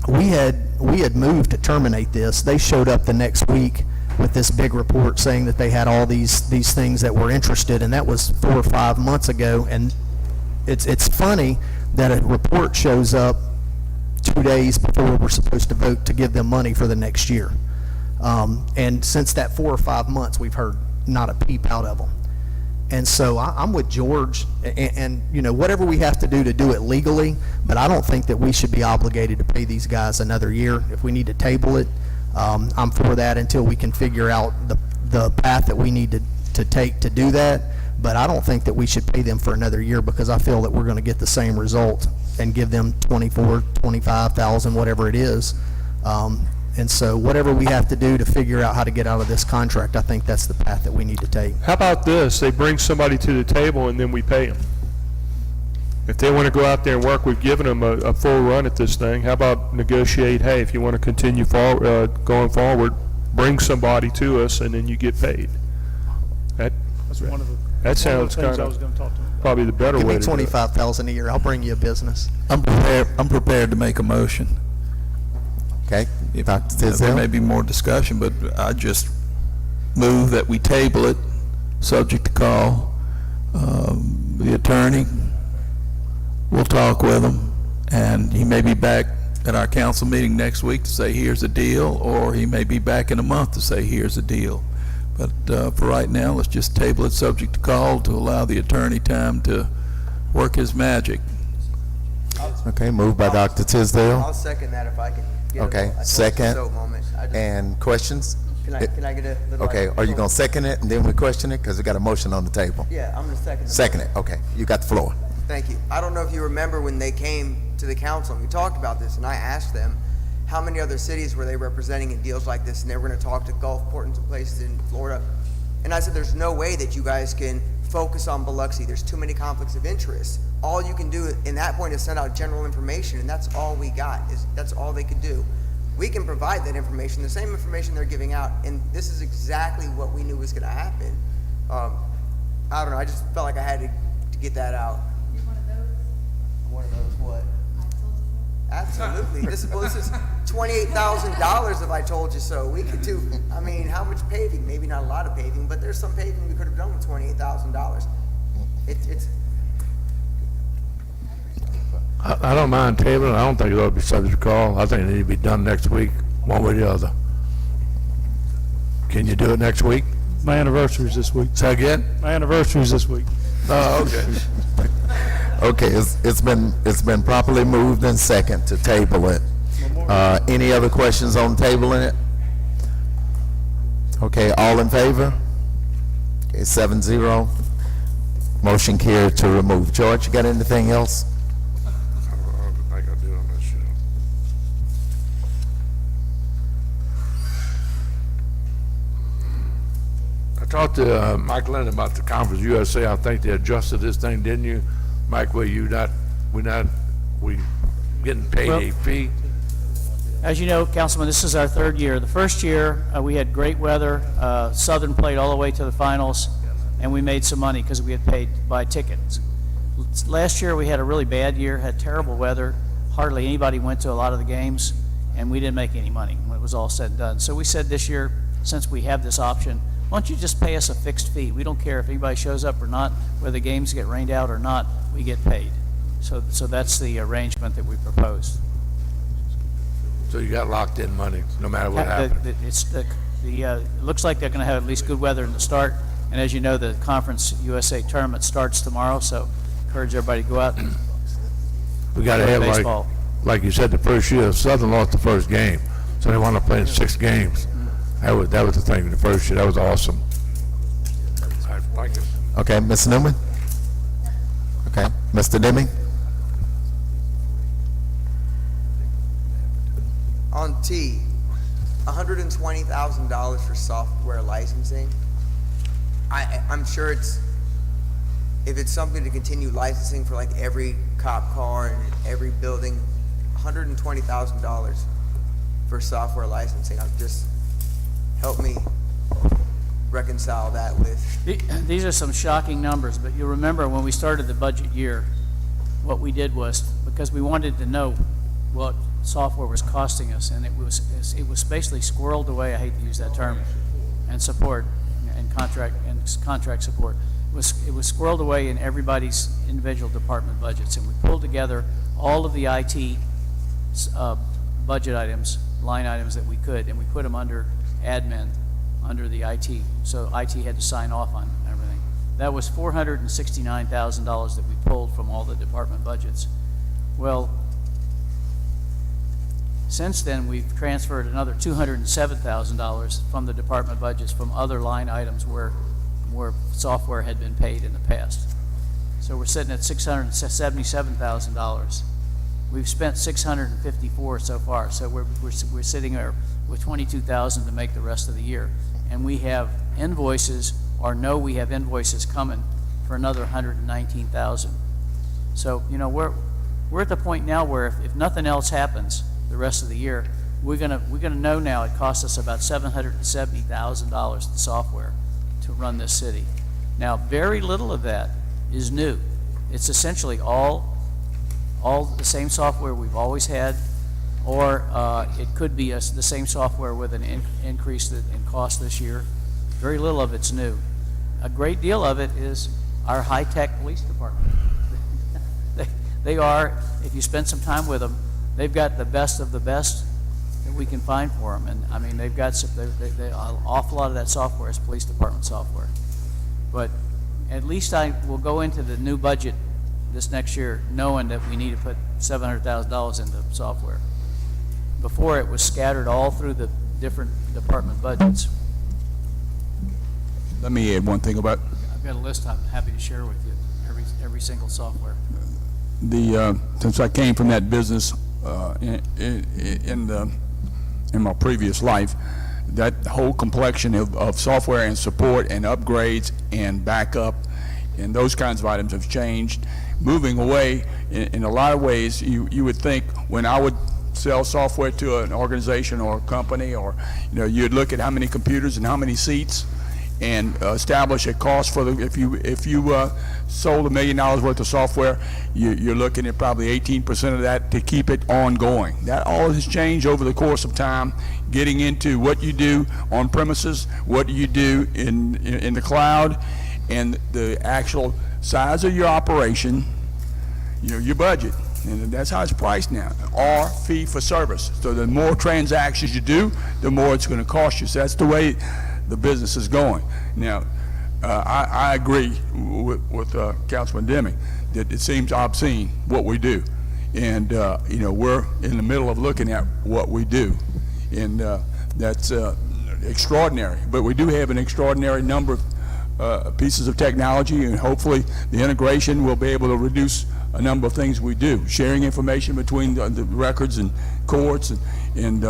we had moved to terminate this. They showed up the next week with this big report saying that they had all these things that were interested, and that was 4 or 5 months ago. And it's funny that a report shows up 2 days before we're supposed to vote to give them money for the next year. And since that 4 or 5 months, we've heard not a peep out of them. And so I'm with George, and you know, whatever we have to do it legally, but I don't think that we should be obligated to pay these guys another year. If we need to table it, I'm for that until we can figure out the path that we need to take to do that. But I don't think that we should pay them for another year, because I feel that we're going to get the same result and give them $24,000, $25,000, whatever it is. And so whatever we have to do to figure out how to get out of this contract, I think that's the path that we need to take. how about this? They bring somebody to the table and then we pay them. If they want to go out there and work, we've given them a full run at this thing. How about negotiate, hey, if you want to continue going forward, bring somebody to us and then you get paid. That's one of the That sounds things kind I was going to talk to them about. probably the better Give way me to do it. $25,000 a year. I'll bring you a business. I'm prepared to make a motion. Okay, Dr. There Tisdale? may be more discussion, but I just move that we table it, subject to call. The attorney, we'll talk with him, and he may be back at our council meeting next week to say, here's a deal, or he may be back in a month to say, here's a deal. But for right now, let's just table it, subject to call, to allow the attorney time to work his magic. Okay, moved by Dr. Tisdale. I'll second that if I can get Okay, a second. moment. And questions? Can I get a little? Okay, are you gonna second it and then we question it? Because we got a motion on the table. Yeah, I'm gonna second it. Second it, okay. You got the floor. Thank you. I don't know if you remember when they came to the council and we talked about this, and I asked them how many other cities were they representing in deals like this, and they were gonna talk to Gulfport and some places in Florida. And I said, there's no way that you guys can focus on Biloxi. There's too many conflicts of interest. All you can do in that point is send out general information, and that's all we got, that's all they could do. We can provide that information, the same information they're giving out, and this is exactly what we knew was gonna happen. I don't know, I just felt like I had to get that out. You're one of those? One of those what? I told you so. Absolutely. This is $28,000 if I told you so. We could do, I mean, how much paving? Maybe not a lot of paving, but there's some paving we could have done with $28,000. It's I don't mind tabling. I don't think it ought to be subject to call. I think it need to be done next week, one way or the other. Can you do it next week? My anniversary's this week. Say again? My anniversary's this week. Oh, okay. Okay, it's been properly moved and second to table it. Any other questions on tabling it? Okay, all in favor? Okay, 7-0. Motion carried to remove. George, you got anything else? I gotta do it on this show. I talked to Mike Lennon about the Conference USA. I think they adjusted this thing, didn't you? Mike, we getting paid a fee? As you know, Councilman, this is our third year. The first year, we had great weather. Southern played all the way to the finals, and we made some money because we had paid to buy tickets. Last year, we had a really bad year, had terrible weather. Hardly anybody went to a lot of the games, and we didn't make any money when it was all said and done. So we said this year, since we have this option, why don't you just pay us a fixed fee? We don't care if anybody shows up or not, whether the games get rained out or not, we get paid. So that's the arrangement that we proposed. So you got locked in money, no matter what happened? It looks like they're going to have at least good weather in the start. And as you know, the Conference USA tournament starts tomorrow, so encourage everybody to go out and We gotta play have, baseball. like you said, the first year, Southern lost the first game, so they want to play in 6 games. That was the thing, the first year, that was awesome. I like it. Okay, Ms. Newman? Okay, Mr. Deming? on T, $120,000 for software licensing. I'm sure if it's something to continue licensing for like every cop car and every building, $120,000 for software licensing. Just help me reconcile that with. These are some shocking numbers, but you'll remember when we started the budget year, what we did was, because we wanted to know what software was costing us, and it was basically squirreled away, I hate to use that term, and support and contract support. It was squirreled away in everybody's individual department budgets, and we pulled together all of the IT budget items, line items that we could, and we put them under admin, under the IT. So IT had to sign off on everything. That was $469,000 that we pulled from all the department budgets. Well, since then, we've transferred another $207,000 from the department budgets from other line items where software had been paid in the past. So we're sitting at $677,000. We've spent $654 so far, so we're sitting there with $22,000 to make the rest of the year. And we have invoices, or know we have invoices coming for another $119,000. So, you know, we're at the point now where if nothing else happens the rest of the year, we're gonna know now it costs us about $770,000 in software to run this city. Now, very little of that is new. It's essentially all the same software we've always had, or it could be the same software with an increase in cost this year. Very little of it's new. A great deal of it is our high-tech police department. They are, if you spend some time with them, they've got the best of the best that we can find for them. And I mean, they've got an awful lot of that software is police department software. But at least I will go into the new budget this next year knowing that we need to put $700,000 into software. Before, it was scattered all through the different department budgets. Let me add one thing about I've got a list I'm happy to share with you, every single software. since I came from that business in my previous life, that whole complexion of software and support and upgrades and backup and those kinds of items have changed. Moving away, in a lot of ways, you would think when I would sell software to an organization or a company, or you'd look at how many computers and how many seats, and establish a cost for if you sold $1 million worth of software, you're looking at probably 18% of that to keep it ongoing. That all has changed over the course of time, getting into what you do on premises, what you do in the cloud, and the actual size of your operation, your budget. And that's how it's priced now, or fee for service. So the more transactions you do, the more it's going to cost you. So that's the way the business is going. Now, I agree with Councilman Deming that it seems obscene what we do. And, we're in the middle of looking at what we do. And that's extraordinary. But we do have an extraordinary number of pieces of technology, and hopefully the integration will be able to reduce a number of things we do, sharing information between the records and courts and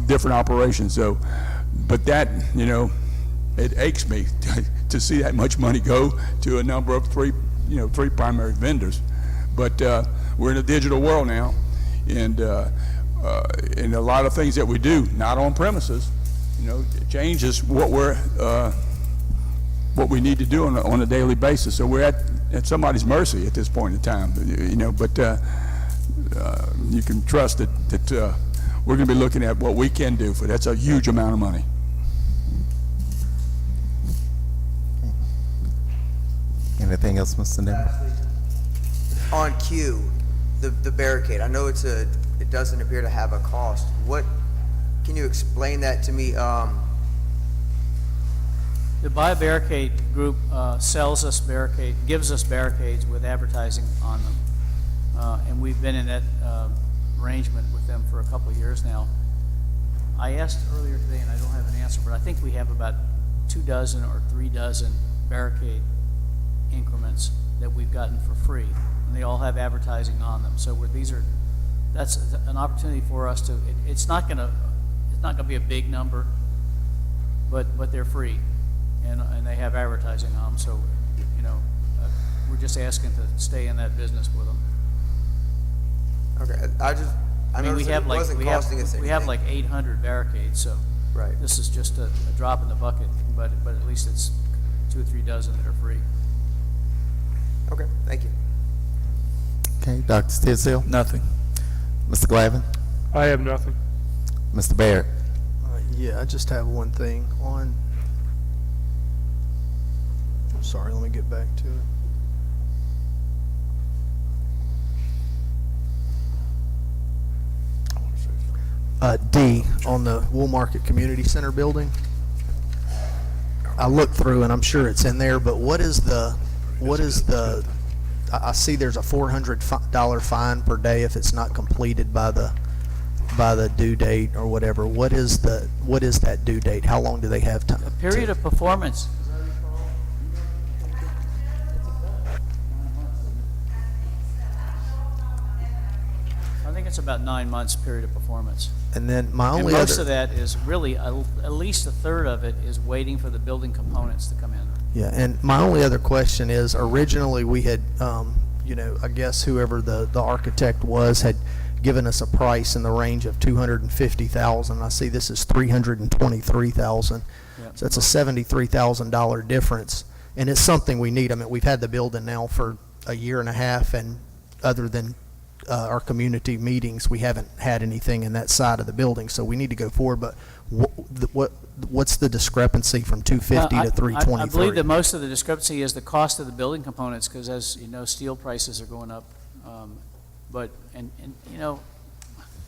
different operations. So, but that, it aches me to see that much money go to a number of three primary vendors. But we're in a digital world now, and a lot of things that we do, not on premises, it changes what we need to do on a daily basis. So we're at somebody's mercy at this point in time, but you can trust that we're going to be looking at what we can do for that's a huge amount of money. Anything else, Mr. Deming? On Q, the barricade, I know it doesn't appear to have a cost. Can you explain that to me? The Buy a Barricade group gives us barricades with advertising on them. And we've been in that arrangement with them for a couple of years now. I asked earlier today, and I don't have an answer, but I think we have about 2 dozen or 3 dozen barricade increments that we've gotten for free, and they all have advertising on them. So that's an opportunity for us to. It's not going to be a big number, but they're free, and they have advertising on them. So, we're just asking to stay in that business with them. Okay, I mean, we have like wasn't costing us anything. we have like 800 barricades, so Right. this is just a drop in the bucket. But at least it's 2 or 3 dozen that are free. Okay, thank you. Okay, Dr. Tisdale? Nothing. Mr. Glavin? I have nothing. Mr. Barrett? Yeah, I just have one thing on. Sorry, let me get back to it. D, on the Wool Market Community Center building. I looked through and I'm sure it's in there, but what is the, I see there's a $400 fine per day if it's not completed by the due date or whatever. What is that due date? How long do they have time? A period of performance. I think it's about 9 months period of performance. And then my And only most other. of that is really, at least a third of it is waiting for the building components to come in. Yeah, and my only other question is, originally we had, I guess whoever the architect was had given us a price in the range of $250,000. I see this is $323,000. Yep. So that's a $73,000 difference, and it's something we need. I mean, we've had the building now for a year and a half, and other than our community meetings, we haven't had anything in that side of the building, so we need to go forward. But what's the discrepancy from 250 to 323? I believe that most of the discrepancy is the cost of the building components, because as you know, steel prices are going up. But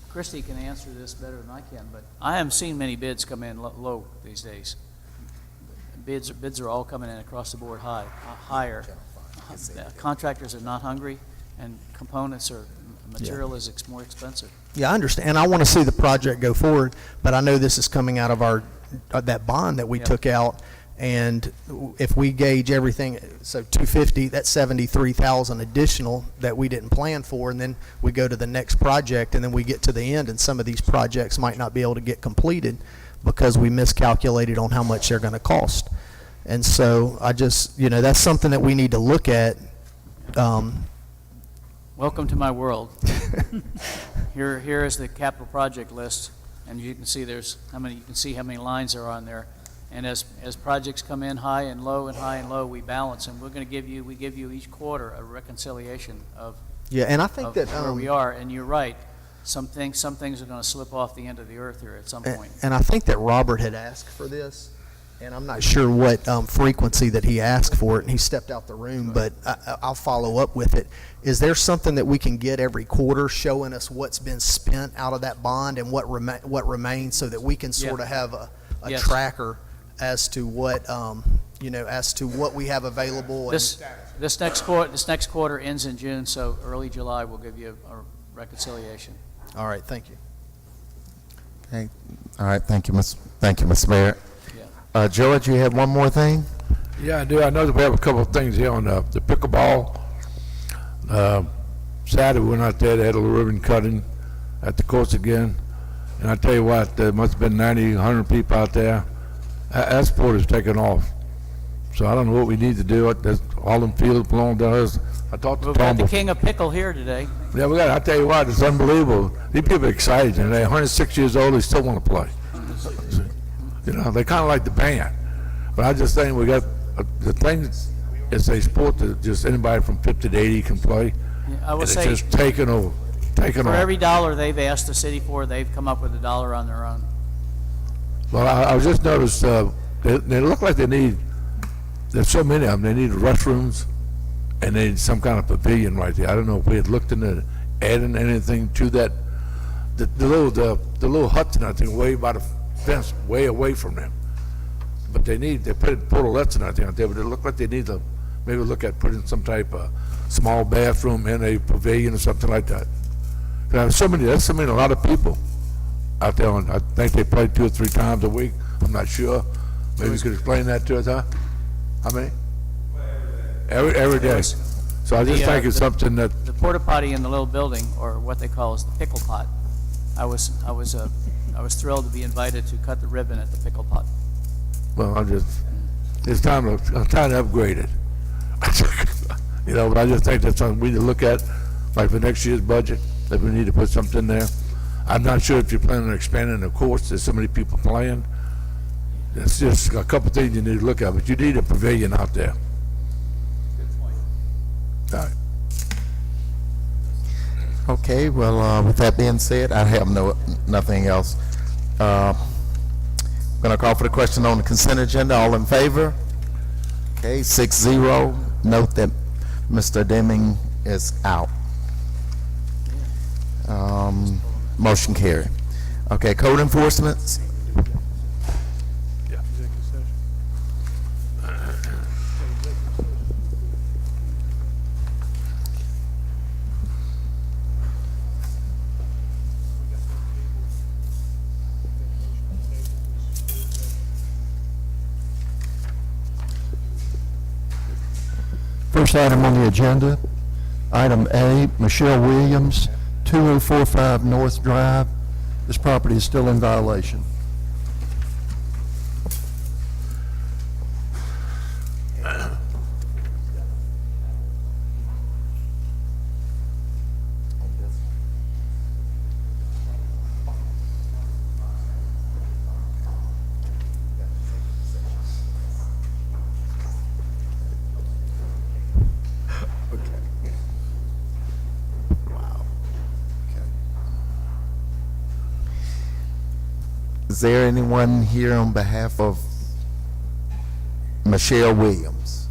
Christie can answer this better than I can, but I haven't seen many bids come in low these days. Bids are all coming in across the board higher. Contractors are not hungry, and components are material is more expensive. Yeah, I understand, and I want to see the project go forward, but I know this is coming out of that bond that we Yeah. took out, and if we gauge everything, so 250, that's 73,000 additional that we didn't plan for, and then we go to the next project, and then we get to the end, and some of these projects might not be able to get completed because we miscalculated on how much they're going to cost. And so I just, that's something that we need to look at. Welcome to my world. Here is the capital project list, and you can see how many lines are on there. And as projects come in high and low and high and low, we balance, and we give you each quarter a reconciliation of Yeah, and I think of that where we are. And you're right, some things are going to slip off the end of the earth here at some point. And I think that Robert had asked for this, and I'm not sure what frequency that he asked for it, and he stepped out the room, but I'll follow up with it. Is there something that we can get every quarter showing us what's been spent out of that bond and what remains, so that we can sort of have a Yes. tracker as to what, as to what we have available? This next quarter ends in June, so early July we'll give you a reconciliation. All right, thank you. Okay. All right, thank you, Mr. Barrett. Yeah. George, you have one more thing? Yeah, I do. I know that we have a couple of things here on the pickleball. Saturday, we went out there, they had a little ribbon cutting at the course again. And I tell you what, there must have been 90, 100 people out there. That sport is taking off. So I don't know what we need to do. All them fields belong to us. I talked to We've got Tom. the king of pickle here today. Yeah, I tell you what, it's unbelievable. These people are excited, and they're 106 years old, they still want to play. They kind of like the band. But I just think we got, the thing is a sport that just anybody from 50 to 80 can play. Yeah, I would And say it's just taking over, taking for off. every dollar they've asked the city for, they've come up with $1 on their own. Well, I just noticed, they look like there's so many of them, they need restrooms, and they need some kind of pavilion right there. I don't know if we had looked into adding anything to that. The little huts and everything way by the fence, way away from them. But they put portalettes and everything out there, but it looked like they need to maybe look at putting some type of small bathroom in a pavilion or something like that. That's a lot of people out there, and I think they play 2 or 3 times a week. I'm not sure. Maybe you could explain that to us, huh? How many? Every day. So I just think it's something that, The porta potty in the little building, or what they call is the pickle pot. I was thrilled to be invited to cut the ribbon at the pickle pot. well, it's time to upgrade it. But I just think that's something we need to look at, like for next year's budget, that we need to put something there. I'm not sure if you're planning on expanding the courts, there's so many people playing. It's just a couple things you need to look at, but you need a pavilion out there. All right. Okay, well, with that being said, I have nothing else. Going to call for the question on the consent agenda. All in favor? Okay, 6-0. Note that Mr. Deming is out. Motion carried. Okay, code enforcement. First item on the agenda, item A, Michelle Williams, 2045 North Drive. This property is still in violation. Is there anyone here on behalf of Michelle Williams?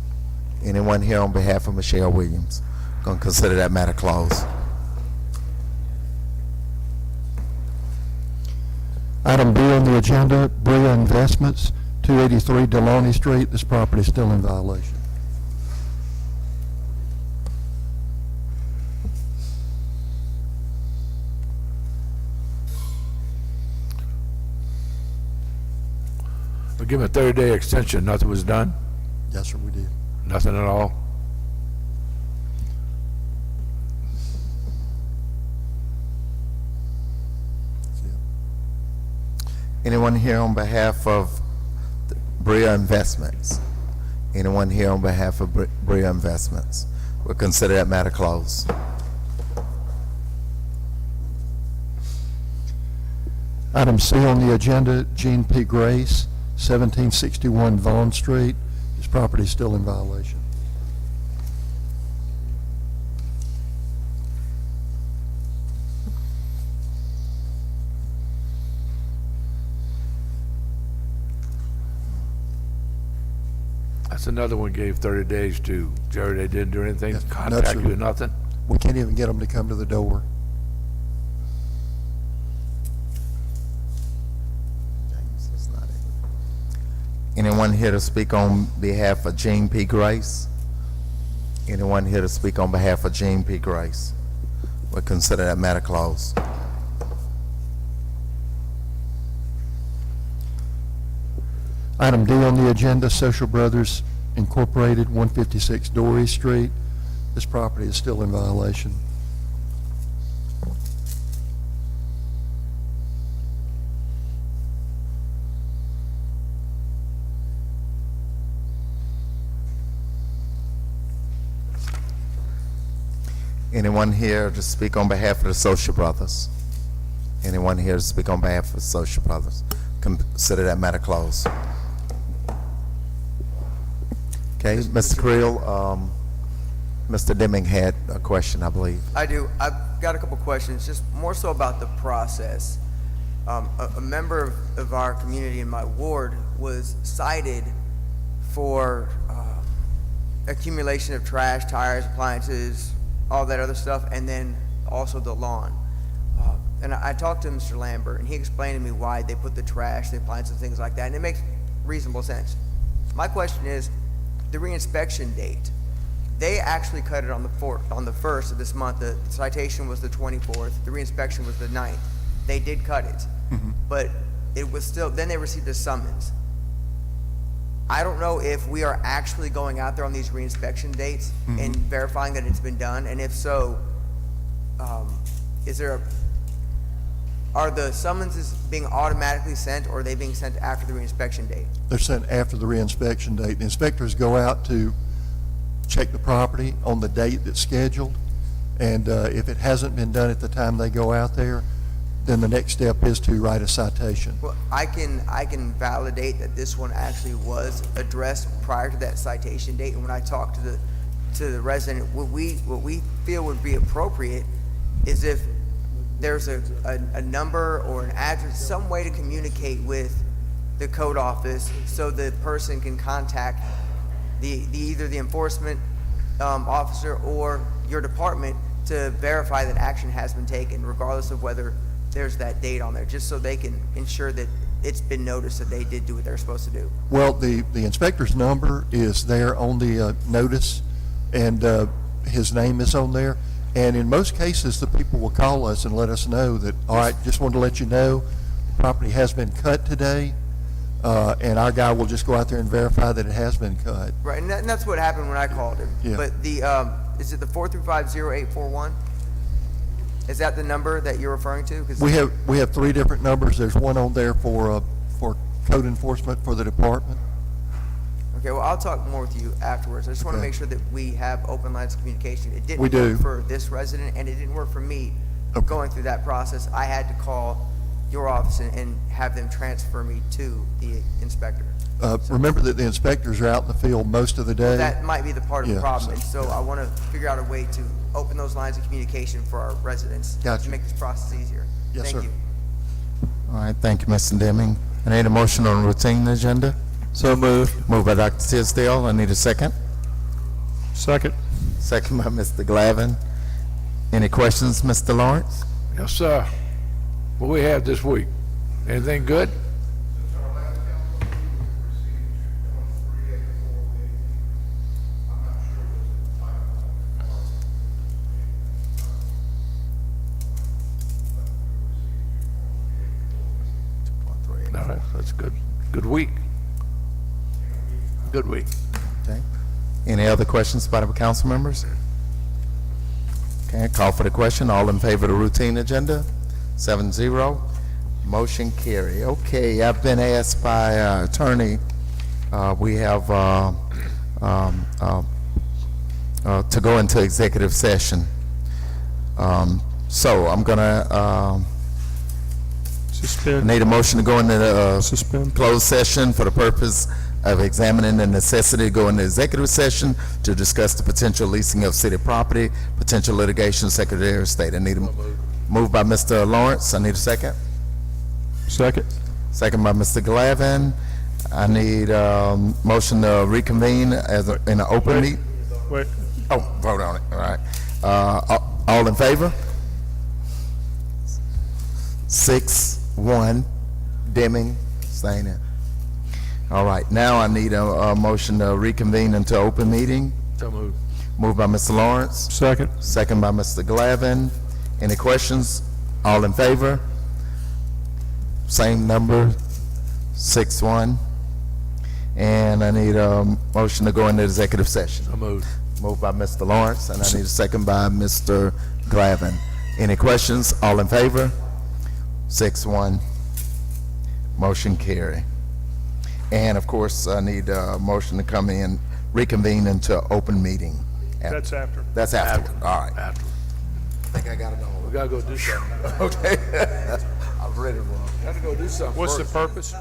Anyone here on behalf of Michelle Williams? Going to consider that matter closed. Item B on the agenda, Bria Investments, 283 Deloney Street. This property is still in violation. give him a 30-day extension, nothing was done? Yes, sir, we did. Nothing at all? Anyone here on behalf of Bria Investments? Anyone here on behalf of Bria Investments? We'll consider that matter closed. Item C on the agenda, Gene P. Grace, 1761 Vaughn Street. His property is still in violation. That's another one gave 30 days to. Jerry, they didn't do anything, Yes, no, contact sir. you, nothing? We can't even get them to come to the door. Anyone here to speak on behalf of Gene P. Grace? Anyone here to speak on behalf of Gene P. Grace? We'll consider that matter closed. Item D on the agenda, Social Brothers Incorporated, 156 Dory Street. This property is still in violation. Anyone here to speak on behalf of the Social Brothers? Anyone here to speak on behalf of the Social Brothers? Consider that matter closed. Okay, Mr. Creel, Mr. Deming had a question, I believe. I do. I've got a couple questions, just more so about the process. A member of our community in my ward was cited for accumulation of trash, tires, appliances, all that other stuff, and then also the lawn. And I talked to Mr. Lambert, and he explained to me why they put the trash, the appliances, things like that, and it makes reasonable sense. My question is, the reinspection date. They actually cut it on the 1st of this month. The citation was the 24th. The reinspection was the 9th. They did cut it, but it was still. Then they received a summons. I don't know if we are actually going out there on these reinspection dates and verifying that it's been done, and if so, are the summonses being automatically sent, or are they being sent after the reinspection date? They're sent after the reinspection date. The inspectors go out to check the property on the date that's scheduled, and if it hasn't been done at the time they go out there, then the next step is to write a citation. Well, I can validate that this one actually was addressed prior to that citation date, and when I talked to the resident, what we feel would be appropriate is if there's a number or an address, some way to communicate with the code office so the person can contact either the enforcement officer or your department to verify that action has been taken, regardless of whether there's that date on there, just so they can ensure that it's been noticed that they did do what they're supposed to do. Well, the inspector's number is there on the notice, and his name is on there. And in most cases, the people will call us and let us know that, all right, just wanted to let you know, the property has been cut today, and our guy will just go out there and verify that it has been cut. Right, and that's what happened when I called him. Yeah. But is it the 4350841? Is that the number that you're referring to? 'Cause We have 3 different numbers. There's one on there for code enforcement for the department. Okay, well, I'll talk more with you afterwards. I just want to Okay. make sure that we have open lines of communication. It didn't We do. work for this resident, and it didn't work for me Okay. going through that process. I had to call your office and have them transfer me to the inspector. Remember that the inspectors are out in the field most of the day. That might be the part of the Yeah, problem, so- and so I want to figure out a way to open those lines of communication for our residents Gotcha. to make this process easier. Yes, Thank sir. you. All right, thank you, Mr. Deming. I need a motion on routine agenda. So moved. Moved by Dr. Tisdale. I need a second. Second. Second by Mr. Glavin. Any questions, Mr. Lawrence? Yes, sir. What we have this week? Anything good? All right, that's good. Good week. Good week. Okay. Any other questions by the council members? Okay, call for the question. All in favor of the routine agenda? 7-0. Motion carry. Okay, I've been asked by attorney, we have to go into executive session. So I'm gonna Suspend. need a motion to go into the Suspend. closed session for the purpose of examining the necessity to go into executive session to discuss the potential leasing of city property, potential litigation, Secretary of State. I need a move by Mr. Lawrence. I need a second. Second. Second by Mr. Glavin. I need motion to reconvene in an open meet. Wait. Oh, vote on it. All right. All in favor? 6-1. Deming, saying it. All right. Now I need a motion to reconvene into open meeting. So moved. Moved by Mr. Lawrence. Second. Second by Mr. Glavin. Any questions? All in favor? Same number, 6-1. And I need a motion to go into executive session. So moved. Moved by Mr. Lawrence, and I need a second by Mr. Glavin. Any questions? All in favor? 6-1. Motion carry. And of course, I need a motion to come in, reconvene into open meeting. That's after. That's afterward. All right. After. I think I got it all. We gotta go do something. Okay. I've read it wrong. Gotta go do something What's the first. purpose?